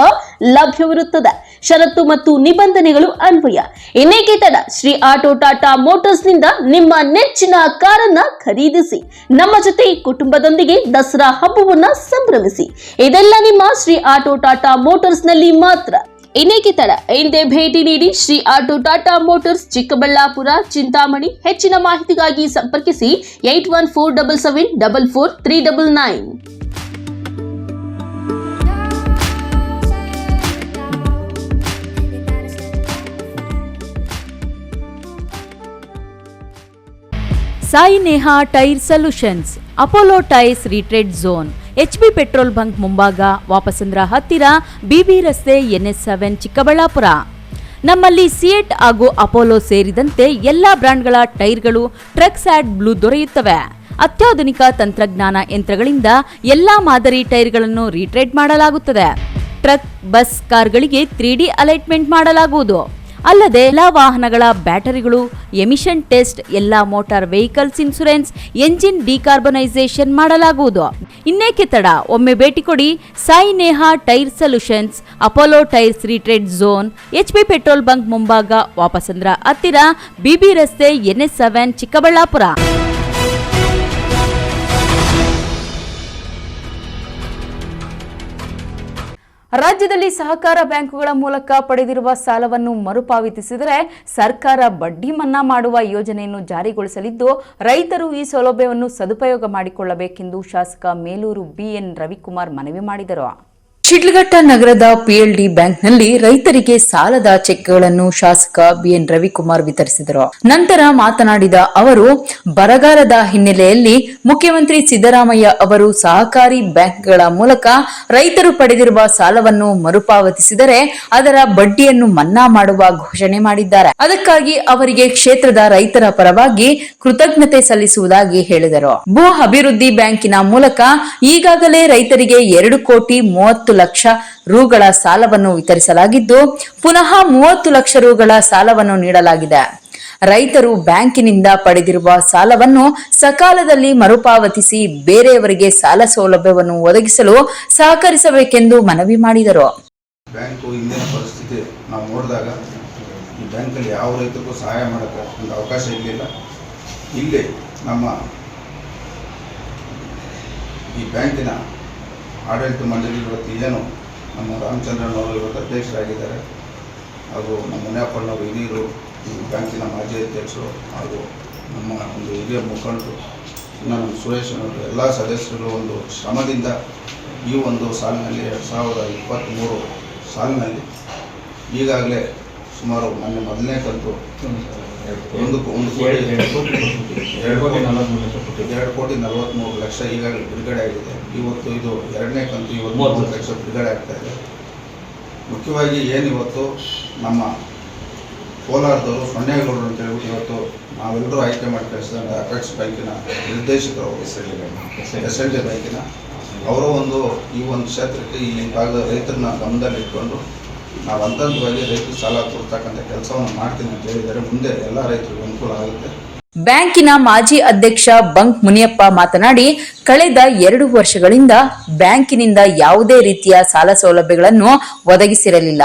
ಲಭ್ಯವಿರುತ್ತದೆ. ಷರತ್ತು ಮತ್ತು ನಿಬಂಧನೆಗಳು ಅನ್ವಯ. ಇನ್ನೇಕೆ ತಡ, ಶ್ರೀ ಆಟೋ ಟಾಟಾ ಮೋಟಾರ್ಸ್ ನಿಂದ ನಿಮ್ಮ ನೆಚ್ಚಿನ ಕಾರನ್ನ ಖರೀದಿಸಿ. ನಮ್ಮ ಜೊತೆ ಕುಟುಂಬದೊಂದಿಗೆ ದಸರಾ ಹಬ್ಬವನ್ನ ಸಂಭ್ರಮಿಸಿ. ಇದೆಲ್ಲ ನಿಮ್ಮ ಶ್ರೀ ಆಟೋ ಟಾಟಾ ಮೋಟಾರ್ಸ್ ನಲ್ಲಿ ಮಾತ್ರ. ಇನ್ನೇಕೆ ತಡ, ಹಿಂದೆ ಭೇಟಿ ನೀಡಿ ಶ್ರೀ ಆಟೋ ಟಾಟಾ ಮೋಟಾರ್ಸ್, ಚಿಕ್ಕಬಳ್ಳಾಪುರ, ಚಿಂತಾಮಣಿ. ಹೆಚ್ಚಿನ ಮಾಹಿತಿಗಾಗಿ ಸಂಪರ್ಕಿಸಿ 8147744399. Sai Neha tyre solutions, Apollo tyres retread zone, HB petrol bunk ಮುಂಭಾಗ, ವಾಪಸಂದ್ರ ಹತ್ತಿರ, BB ರಸ್ತೆ, NS7, ಚಿಕ್ಕಬಳ್ಳಾಪುರ. ನಮ್ಮಲ್ಲಿ ಸಿಯೆಟ್ ಹಾಗೂ ಅಪೋಲೋ ಸೇರಿದಂತೆ ಎಲ್ಲಾ ಬ್ರಾಂಡ್ಗಳ ಟೈರ್ಗಳು ಟ್ರಕ್ಸ್ ಆಡ್ ಬ್ಲೂ ದೊರೆಯುತ್ತವೆ. ಅತ್ಯಾಧುನಿಕ ತಂತ್ರಜ್ಞಾನ ಯಂತ್ರಗಳಿಂದ ಎಲ್ಲಾ ಮಾದರಿ ಟೈರ್ಗಳನ್ನು ರಿಟ್ರೇಡ್ ಮಾಡಲಾಗುತ್ತದೆ. ಟ್ರಕ್, ಬಸ್, ಕಾರ್ಗಳಿಗೆ 3D ಅಲೈಟ್ಮೆಂಟ್ ಮಾಡಲಾಗುವುದು. ಅಲ್ಲದೆ ಎಲ್ಲಾ ವಾಹನಗಳ ಬ್ಯಾಟರಿಗಳು ಎಮಿಷನ್ ಟೆಸ್ಟ್, ಎಲ್ಲಾ motor vehicles insurance, engine decarbonisation ಮಾಡಲಾಗುವುದು. ಇನ್ನೇಕೆ ತಡ, ಒಮ್ಮೆ ಭೇಟಿ ಕೊಡಿ. Sai Neha tyre solutions, Apollo tyres retread zone, HB petrol bunk ಮುಂಭಾಗ, ವಾಪಸಂದ್ರ ಹತ್ತಿರ, BB ರಸ್ತೆ, NS7, ಚಿಕ್ಕಬಳ್ಳಾಪುರ. ರಾಜ್ಯದಲ್ಲಿ ಸಹಕಾರ ಬ್ಯಾಂಕುಗಳ ಮೂಲಕ ಪಡೆದಿರುವ ಸಾಲವನ್ನು ಮರುಪಾವತಿಸಿದರೆ ಸರ್ಕಾರ ಬಡ್ಡಿ ಮನ್ನಾ ಮಾಡುವ ಯೋಜನೆಯನ್ನು ಜಾರಿಗೊಳಿಸಲಿದ್ದು, ರೈತರು ಈ ಸೌಲಭ್ಯವನ್ನು ಸದುಪಯೋಗ ಮಾಡಿಕೊಳ್ಳಬೇಕೆಂದು ಶಾಸಕ ಮೇಲೂರು BN ರವಿಕುಮಾರ್ ಮನವಿ ಮಾಡಿದರು. ಶಿಡ್ಲಘಟ್ಟ ನಗರದ PLD ಬ್ಯಾಂಕ್ನಲ್ಲಿ ರೈತರಿಗೆ ಸಾಲದ ಚೆಕ್ಗಳನ್ನು ಶಾಸಕ BN ರವಿಕುಮಾರ್ ವಿತರಿಸಿದರು. ನಂತರ ಮಾತನಾಡಿದ ಅವರು, ಬರಗಾಲದ ಹಿನ್ನೆಲೆಯಲ್ಲಿ ಮುಖ್ಯಮಂತ್ರಿ ಸಿದ್ದರಾಮಯ್ಯ ಅವರು ಸಹಕಾರಿ ಬ್ಯಾಂಕ್ಗಳ ಮೂಲಕ ರೈತರು ಪಡೆದಿರುವ ಸಾಲವನ್ನು ಮರುಪಾವತಿಸಿದರೆ ಅದರ ಬಡ್ಡಿಯನ್ನು ಮನ್ನಾ ಮಾಡುವ ಘೋಷಣೆ ಮಾಡಿದ್ದಾರೆ. ಅದಕ್ಕಾಗಿ ಅವರಿಗೆ ಕ್ಷೇತ್ರದ ರೈತರ ಪರವಾಗಿ ಕೃತಜ್ಞತೆ ಸಲ್ಲಿಸುವುದಾಗಿ ಹೇಳಿದರು. ಭೂ ಅಭಿವೃದ್ಧಿ ಬ್ಯಾಂಕಿನ ಮೂಲಕ ಈಗಾಗಲೇ ರೈತರಿಗೆ 2 ಕೋಟಿ 30 ಲಕ್ಷ ರೂಗಳ ಸಾಲವನ್ನು ವಿತರಿಸಲಾಗಿದ್ದು, ಪುನಃ 30 ಲಕ್ಷ ರೂಗಳ ಸಾಲವನ್ನು ನೀಡಲಾಗಿದೆ. ರೈತರು ಬ್ಯಾಂಕಿನಿಂದ ಪಡೆದಿರುವ ಸಾಲವನ್ನು ಸಕಾಲದಲ್ಲಿ ಮರುಪಾವತಿಸಿ ಬೇರೆಯವರಿಗೆ ಸಾಲ ಸೌಲಭ್ಯವನ್ನು ಒದಗಿಸಲು ಸಹಕರಿಸಬೇಕೆಂದು ಮನವಿ ಮಾಡಿದರು. ಬ್ಯಾಂಕು ಇಂದಿನ ಪರಿಸ್ಥಿತಿ ನಾವು ನೋಡಿದಾಗ ಈ ಬ್ಯಾಂಕಲ್ಲಿ ಯಾವ ರೈತರಿಗೂ ಸಹಾಯ ಮಾಡೋಕ್ಕೆ ಒಂದು ಅವಕಾಶ ಇರಲಿಲ್ಲ. ಇಲ್ಲಿ ನಮ್ಮ ಈ ಬ್ಯಾಂಕಿನ ಆಡಳಿತ ಮಂಡಳಿ ಇವತ್ತು ಏನು ನಮ್ಮ ರಾಮಚಂದ್ರನವರು ಇವತ್ತು ಅಧ್ಯಕ್ಷರಾಗಿದ್ದಾರೆ, ಹಾಗೂ ನಮ್ಮ ಮುನಿಯಪ್ಪನವರು ಹಿರಿಯರು, ಈ ಬ್ಯಾಂಕಿನ ಮಾಜಿ ಅಧ್ಯಕ್ಷರು, ಹಾಗೂ ನಮ್ಮ ಒಂದು ಹಿರಿಯ ಮುಖಂಡರು, ಇನ್ನು ನಮ್ಮ ಸುರೇಶನವರು, ಎಲ್ಲ ಸದಸ್ಯರು ಒಂದು ಶ್ರಮದಿಂದ ಈ ಒಂದು ಸಾಲಿನಲ್ಲಿ 2023 ಸಾಲಿನಲ್ಲಿ ಈಗಾಗಲೇ ಸುಮಾರು ಮೊದಲನೇ ಕಂತು 2 ಕೋಟಿ 43 ಲಕ್ಷ ಈಗಾಗಲೇ ಬಿಡುಗಡೆ ಆಗಿದೆ. ಇವತ್ತು ಇದು 2ನೇ ಕಂತು, ಇವತ್ತು 30 ಲಕ್ಷ ಬಿಡುಗಡೆ ಆಗ್ತಾ ಇದೆ. ಮುಖ್ಯವಾಗಿ ಏನಿವತ್ತು ನಮ್ಮ ಕೋಲಾರದವರು ಸೊನ್ನೇಗೌಡರು ಅಂತ ಹೇಳ್ಬಿಟ್ಟು ಇವತ್ತು ನಾವೆಲ್ಲರೂ ಆಯ್ಕೆ ಮಾಡಿ ಕಳಿಸಿದಂಥ ಅಪೆಕ್ಸ್ ಬ್ಯಾಂಕಿನ ನಿರ್ದೇಶಕರು, SLD ಬ್ಯಾಂಕಿನ ಅವರು ಈ ಒಂದು ಕ್ಷೇತ್ರಕ್ಕೆ ಈ ಭಾಗದ ರೈತರನ್ನ ಗಮನದಲ್ಲಿಟ್ಕೊಂಡು ನಾವು ಹಂತವಾಗಿ ರೈತರು ಸಾಲ ಕೊಡ್ತಕ್ಕಂಥ ಕೆಲಸವನ್ನು ಮಾಡ್ತೀನಿ ಅಂತ ಹೇಳಿದರೆ ಮುಂದೆ ಎಲ್ಲ ರೈತರಿಗೂ ಅನುಕೂಲ ಆಗುತ್ತೆ. ಬ್ಯಾಂಕಿನ ಮಾಜಿ ಅಧ್ಯಕ್ಷ ಬಂಕ್ ಮುನಿಯಪ್ಪ ಮಾತನಾಡಿ, ಕಳೆದ 2 ವರ್ಷಗಳಿಂದ ಬ್ಯಾಂಕಿನಿಂದ ಯಾವುದೇ ರೀತಿಯ ಸಾಲ ಸೌಲಭ್ಯಗಳನ್ನು ಒದಗಿಸಿರಲಿಲ್ಲ.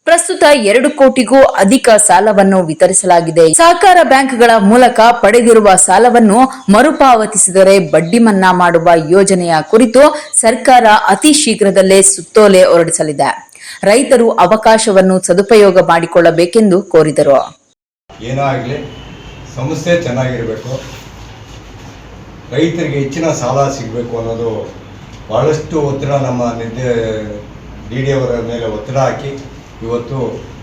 ಪ್ರಸ್ತುತ 2 ಕೋಟಿಗೂ ಅಧಿಕ ಸಾಲವನ್ನು ವಿತರಿಸಲಾಗಿದೆ. ಸಹಕಾರ ಬ್ಯಾಂಕ್ಗಳ ಮೂಲಕ ಪಡೆದಿರುವ ಸಾಲವನ್ನು ಮರುಪಾವತಿಸಿದರೆ ಬಡ್ಡಿ ಮನ್ನಾ ಮಾಡುವ ಯೋಜನೆಯ ಕುರಿತು ಸರ್ಕಾರ ಅತಿ ಶೀಘ್ರದಲ್ಲೇ ಸುತ್ತೋಲೆ ಹೊರಡಿಸಲಿದೆ. ರೈತರು ಅವಕಾಶವನ್ನು ಸದುಪಯೋಗ ಮಾಡಿಕೊಳ್ಳಬೇಕೆಂದು ಕೋರಿದರು. ಏನೋ ಆಗಲಿ, ಸಂಸ್ಥೆ ಚೆನ್ನಾಗಿರಬೇಕು, ರೈತರಿಗೆ ಹೆಚ್ಚಿನ ಸಾಲ ಸಿಗಬೇಕು ಅನ್ನೋದು ಭಾಳಷ್ಟು ಒತ್ತಡ ನಮ್ಮ ಡಿ ಡಿ ಅವರ ಮೇಲೆ ಒತ್ತಡ ಹಾಕಿ ಇವತ್ತು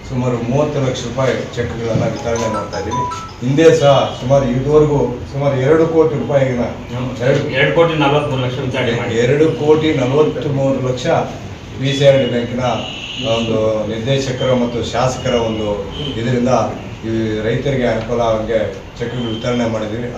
ಸುಮಾರು 30 ಲಕ್ಷ ರೂಪಾಯಿ ಚೆಕ್ಗಳನ್ನು ವಿತರಣೆ ಮಾಡ್ತಾ ಇದ್ದೀವಿ. ಹಿಂದೆ ಸಹ ಸುಮಾರು ಇದುವರೆಗೂ ಸುಮಾರು 2 ಕೋಟಿ ರೂಪಾಯಿನ 2 ಕೋಟಿ 43 ಲಕ್ಷ ವಿತರಣೆ ಮಾಡಿ 2 ಕೋಟಿ 43 ಲಕ್ಷ PCRD ಬ್ಯಾಂಕಿನ ಒಂದು ನಿರ್ದೇಶಕರ ಮತ್ತು ಶಾಸಕರ ಒಂದು ಇದರಿಂದ ಈ ರೈತರಿಗೆ ಅನುಕೂಲ ಆಗಿ ಚೆಕ್ಗಳು ವಿತರಣೆ ಮಾಡಿದ್ದೀವಿ.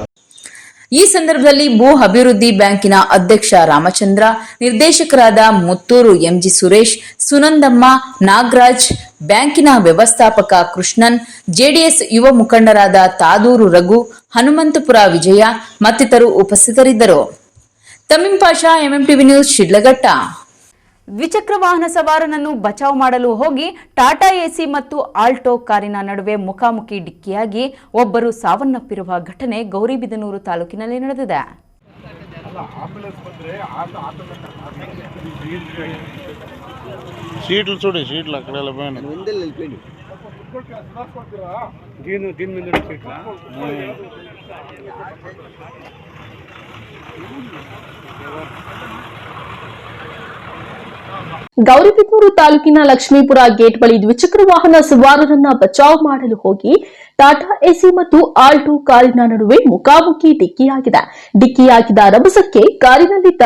ಈ ಸಂದರ್ಭದಲ್ಲಿ ಭೂ ಅಭಿವೃದ್ಧಿ ಬ್ಯಾಂಕಿನ ಅಧ್ಯಕ್ಷ ರಾಮಚಂದ್ರ, ನಿರ್ದೇಶಕರಾದ ಮುತ್ತೂರು ಎಂಜಿ ಸುರೇಶ್, ಸುನಂದಮ್ಮ, ನಾಗರಾಜ್, ಬ್ಯಾಂಕಿನ ವ್ಯವಸ್ಥಾಪಕ ಕೃಷ್ಣನ್, ಜೆಡಿಎಸ್ ಯುವ ಮುಖಂಡರಾದ ತಾದೂರು ರಘು, ಹನುಮಂತಪುರ ವಿಜಯ ಮತ್ತಿತರರು ಉಪಸ್ಥಿತರಿದ್ದರು. ತಮೀಂ ಪಾಷಾ, MMTV ನ್ಯೂಸ್, ಶಿಡ್ಲಘಟ್ಟ. ದ್ವಿಚಕ್ರ ವಾಹನ ಸವಾರನನ್ನು ಬಚಾವ್ ಮಾಡಲು ಹೋಗಿ ಟಾಟಾ ಎಸಿ ಮತ್ತು ಆಲ್ಟೋ ಕಾರಿನ ನಡುವೆ ಮುಖಾಮುಖಿ ಡಿಕ್ಕಿಯಾಗಿ ಒಬ್ಬರು ಸಾವನ್ನಪ್ಪಿರುವ ಘಟನೆ ಗೌರಿಬಿದನೂರು ತಾಲೂಕಿನಲ್ಲಿ ನಡೆದಿದೆ. ಗೌರಿಬಿದನೂರು ತಾಲೂಕಿನ ಲಕ್ಷ್ಮೀಪುರ ಗೇಟ್ ಬಳಿ ದ್ವಿಚಕ್ರ ವಾಹನ ಸವಾರರನ್ನ ಬಚಾವ್ ಮಾಡಲು ಹೋಗಿ ಟಾಟಾ ಎಸಿ ಮತ್ತು ಆಲ್ಟೋ ಕಾರಿನ ನಡುವೆ ಮುಖಾಮುಖಿ ಡಿಕ್ಕಿಯಾಗಿದ ರಭಸಕ್ಕೆ ಕಾರಿನಲ್ಲಿದ್ದ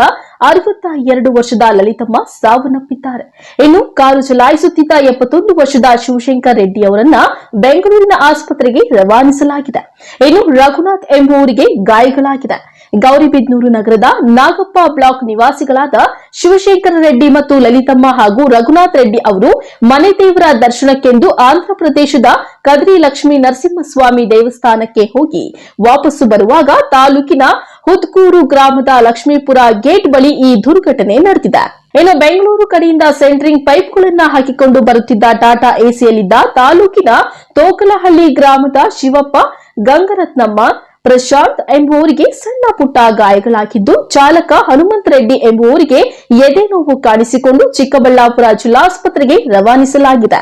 62 ವರ್ಷದ ಲಲಿತಮ್ಮ ಸಾವನ್ನಪ್ಪಿದ್ದಾರೆ. ಇನ್ನು ಕಾರು ಚಲಾಯಿಸುತ್ತಿದ್ದ 71 ವರ್ಷದ ಶಿವಶಂಕರ್ ರೆಡ್ಡಿ ಅವರನ್ನ ಬೆಂಗಳೂರಿನ ಆಸ್ಪತ್ರೆಗೆ ರವಾನಿಸಲಾಗಿದೆ. ಇನ್ನು ರಘುನಾಥ್ ಎಂಬುವರಿಗೆ ಗಾಯಗಳಾಗಿದೆ. ಗೌರಿಬಿದನೂರು ನಗರದ ನಾಗಪ್ಪ ಬ್ಲಾಕ್ ನಿವಾಸಿಗಳಾದ ಶಿವಶೇಖರ ರೆಡ್ಡಿ ಮತ್ತು ಲಲಿತಮ್ಮ ಹಾಗೂ ರಘುನಾಥ್ ರೆಡ್ಡಿ ಅವರು ಮನೆ ದೇವರ ದರ್ಶನಕ್ಕೆಂದು ಆಂಧ್ರಪ್ರದೇಶದ ಕದ್ರಿ ಲಕ್ಷ್ಮೀ ನರಸಿಂಹಸ್ವಾಮಿ ದೇವಸ್ಥಾನಕ್ಕೆ ಹೋಗಿ ವಾಪಸ್ಸು ಬರುವಾಗ ತಾಲೂಕಿನ ಹುದ್ಕೂರು ಗ್ರಾಮದ ಲಕ್ಷ್ಮೀಪುರ ಗೇಟ್ ಬಳಿ ಈ ದುರ್ಘಟನೆ ನಡೆದಿದೆ. ಇನ್ನು ಬೆಂಗಳೂರು ಕಡೆಯಿಂದ ಸೆಂಟ್ರಿಂಗ್ ಪೈಪ್ಗಳನ್ನು ಹಾಕಿಕೊಂಡು ಬರುತ್ತಿದ್ದ ಟಾಟಾ ಎಸಿಯಲ್ಲಿದ್ದ ತಾಲೂಕಿನ ತೋಕಲಹಳ್ಳಿ ಗ್ರಾಮದ ಶಿವಪ್ಪ, ಗಂಗರತ್ನಮ್ಮ, ಪ್ರಶಾಂತ್ ಎಂಬುವರಿಗೆ ಸಣ್ಣ ಪುಟ್ಟ ಗಾಯಗಳಾಗಿದ್ದು, ಚಾಲಕ ಹನುಮಂತ ರೆಡ್ಡಿ ಎಂಬುವರಿಗೆ ಎದೆ ನೋವು ಕಾಣಿಸಿಕೊಂಡು ಚಿಕ್ಕಬಳ್ಳಾಪುರ ಜಿಲ್ಲಾಸ್ಪತ್ರೆಗೆ ರವಾನಿಸಲಾಗಿದೆ.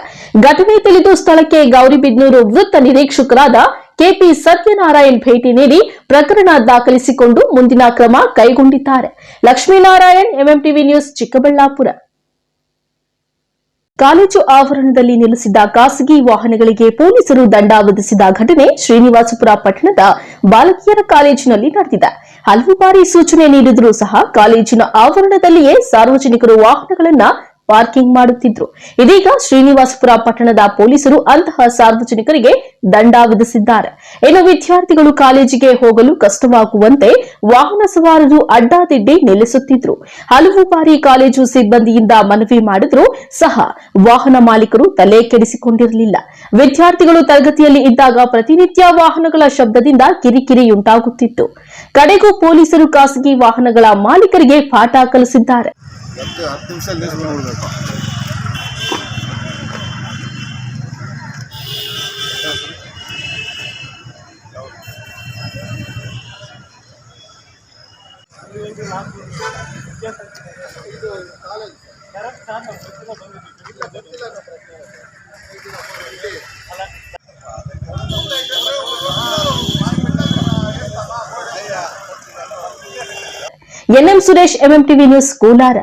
ಘಟನೆ ತಿಳಿದು ಸ್ಥಳಕ್ಕೆ ಗೌರಿಬಿದನೂರು ವೃತ್ತ ನಿರೀಕ್ಷಕರಾದ ಕೆಪಿ ಸತ್ಯನಾರಾಯಣ್ ಭೇಟಿ ನೀಡಿ ಪ್ರಕರಣ ದಾಖಲಿಸಿಕೊಂಡು ಮುಂದಿನ ಕ್ರಮ ಕೈಗೊಂಡಿದ್ದಾರೆ. Lakshminarayan, MMTV news, Chikkaballapur. College ಆವರಣದಲ್ಲಿ ನಿಲ್ಲಿಸಿದ್ದ ಖಾಸಗಿ ವಾಹನಗಳಿಗೆ ಪೊಲೀಸರು ದಂಡ ವಿಧಿಸಿದ ಘಟನೆ ಶ್ರೀನಿವಾಸಪುರ ಪಟ್ಟಣದ ಬಾಲಕಿಯರ ಕಾಲೇಜಿನಲ್ಲಿ ನಡೆದಿದೆ. ಹಲವು ಬಾರಿ ಸೂಚನೆ ನೀಡಿದರೂ ಸಹ ಕಾಲೇಜಿನ ಆವರಣದಲ್ಲಿಯೇ ಸಾರ್ವಜನಿಕರು ವಾಹನಗಳನ್ನು ಪಾರ್ಕಿಂಗ್ ಮಾಡುತ್ತಿದ್ರು. ಇದೀಗ ಶ್ರೀನಿವಾಸಪುರ ಪಟ್ಟಣದ ಪೊಲೀಸರು ಅಂತಹ ಸಾರ್ವಜನಿಕರಿಗೆ ದಂಡ ವಿಧಿಸಿದ್ದಾರೆ. ಇನ್ನು ವಿದ್ಯಾರ್ಥಿಗಳು ಕಾಲೇಜಿಗೆ ಹೋಗಲು ಕಷ್ಟವಾಗುವಂತೆ ವಾಹನ ಸವಾರರು ಅಡ್ಡಾದಿಡ್ಡಿ ನಿಲ್ಲಿಸುತ್ತಿದ್ರು. ಹಲವು ಬಾರಿ ಕಾಲೇಜು ಸಿಬ್ಬಂದಿಯಿಂದ ಮನವಿ ಮಾಡಿದ್ರೂ ಸಹ ವಾಹನ ಮಾಲೀಕರು ತಲೆ ಕೆಡಿಸಿಕೊಂಡಿರಲಿಲ್ಲ. ವಿದ್ಯಾರ್ಥಿಗಳು ತರಗತಿಯಲ್ಲಿ ಇದ್ದಾಗ ಪ್ರತಿನಿತ್ಯ ವಾಹನಗಳ ಶಬ್ದದಿಂದ ಕಿರಿಕಿರಿಯುಂಟಾಗುತ್ತಿತ್ತು. ಕಡೆಗೂ ಪೊಲೀಸರು ಖಾಸಗಿ ವಾಹನಗಳ ಮಾಲೀಕರಿಗೆ ಪಾಠ ಕಲಿಸಿದ್ದಾರೆ. 10 ನಿಮಿಷ ನೋಡಬೇಕು. NM Suresh, MMTV news, Kolar.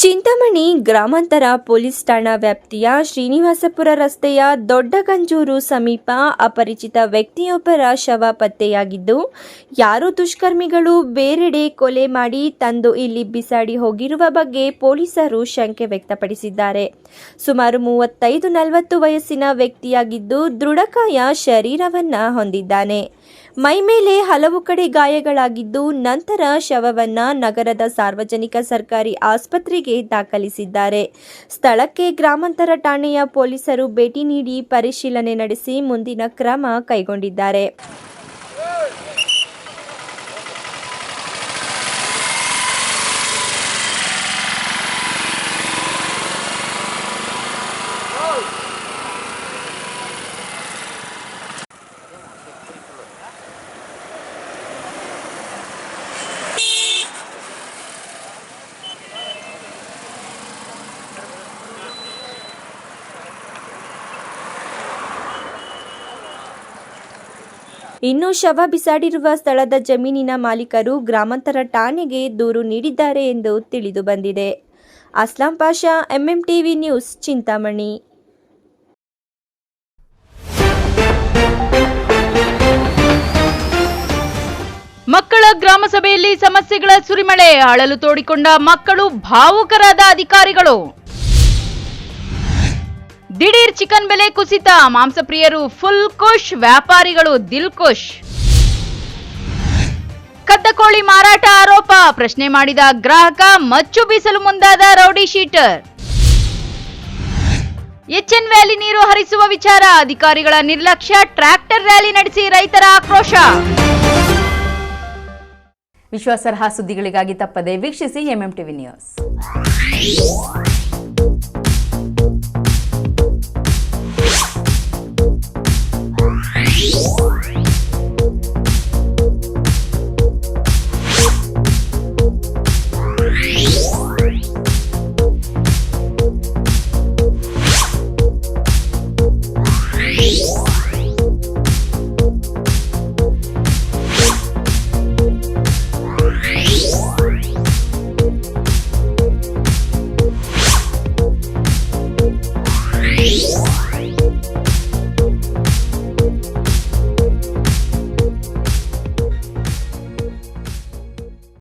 Chintamani ಗ್ರಾಮಾಂತರ ಪೊಲೀಸ್ ಠಾಣಾ ವ್ಯಾಪ್ತಿಯ ಶ್ರೀನಿವಾಸಪುರ ರಸ್ತೆಯ ದೊಡ್ಡಗಂಜೂರು ಸಮೀಪ ಅಪರಿಚಿತ ವ್ಯಕ್ತಿಯೊಬ್ಬರ ಶವ ಪತ್ತೆಯಾಗಿದ್ದು, ಯಾರೋ ದುಷ್ಕರ್ಮಿಗಳು ಬೇರೆಡೆ ಕೊಲೆ ಮಾಡಿ ತಂದು ಇಲ್ಲಿ ಬಿಸಾಡಿ ಹೋಗಿರುವ ಬಗ್ಗೆ ಪೊಲೀಸರು ಶಂಕೆ ವ್ಯಕ್ತಪಡಿಸಿದ್ದಾರೆ. ಸುಮಾರು 35-40 ವಯಸ್ಸಿನ ವ್ಯಕ್ತಿಯಾಗಿದ್ದು, ದೃಢಕಾಯ ಶರೀರವನ್ನ ಹೊಂದಿದ್ದಾನೆ. ಮೈ ಮೇಲೆ ಹಲವು ಕಡೆ ಗಾಯಗಳಾಗಿದ್ದು, ನಂತರ ಶವವನ್ನ ನಗರದ ಸಾರ್ವಜನಿಕ ಸರ್ಕಾರಿ ಆಸ್ಪತ್ರೆಗೆ ದಾಖಲಿಸಿದ್ದಾರೆ. ಸ್ಥಳಕ್ಕೆ ಗ್ರಾಮಾಂತರ ಠಾಣೆಯ ಪೊಲೀಸರು ಭೇಟಿ ನೀಡಿ ಪರಿಶೀಲನೆ ನಡೆಸಿ ಮುಂದಿನ ಕ್ರಮ ಕೈಗೊಂಡಿದ್ದಾರೆ. ಇನ್ನು ಶವ ಬಿಸಾಡಿರುವ ಸ್ಥಳದ ಜಮೀನಿನ ಮಾಲೀಕರು ಗ್ರಾಮಾಂತರ ಠಾಣೆಗೆ ದೂರು ನೀಡಿದ್ದಾರೆ ಎಂದು ತಿಳಿದು ಬಂದಿದೆ. Aslam Pasha, MMTV news, Chintamani. ಮಕ್ಕಳ ಗ್ರಾಮ ಸಭೆಯಲ್ಲಿ ಸಮಸ್ಯೆಗಳ ಸುರಿಮಳೆ, ಅಳಲು ತೋಡಿಕೊಂಡ ಮಕ್ಕಳು, ಭಾವುಕರಾದ ಅಧಿಕಾರಿಗಳು. ದಿಢೀರ್ ಚಿಕನ್ ಬೆಲೆ ಕುಸಿತ, ಮಾಂಸಪ್ರಿಯರು ಫುಲ್ ಖುಷ್, ವ್ಯಾಪಾರಿಗಳು ದಿಲ್ ಖುಷ್. ಕದ್ದ ಕೋಳಿ ಮಾರಾಟ ಆರೋಪ, ಪ್ರಶ್ನೆ ಮಾಡಿದ ಗ್ರಾಹಕ ಮಚ್ಚು ಬೀಸಲು ಮುಂದಾದ ರೌಡಿ ಶೀಟರ್. ಎಚ್ಎನ್ ವ್ಯಾಲಿ ನೀರು ಹರಿಸುವ ವಿಚಾರ, ಅಧಿಕಾರಿಗಳ ನಿರ್ಲಕ್ಷ್ಯ, ಟ್ರ್ಯಾಕ್ಟರ್ ರ್ಯಾಲಿ ನಡೆಸಿ ರೈತರ ಆಕ್ರೋಶ. ವಿಶ್ವಾಸಾರ್ಹ ಸುದ್ದಿಗಳಿಗಾಗಿ ತಪ್ಪದೆ ವೀಕ್ಷಿಸಿ ಎಂಎಂಟಿವಿ ನ್ಯೂಸ್. Peace.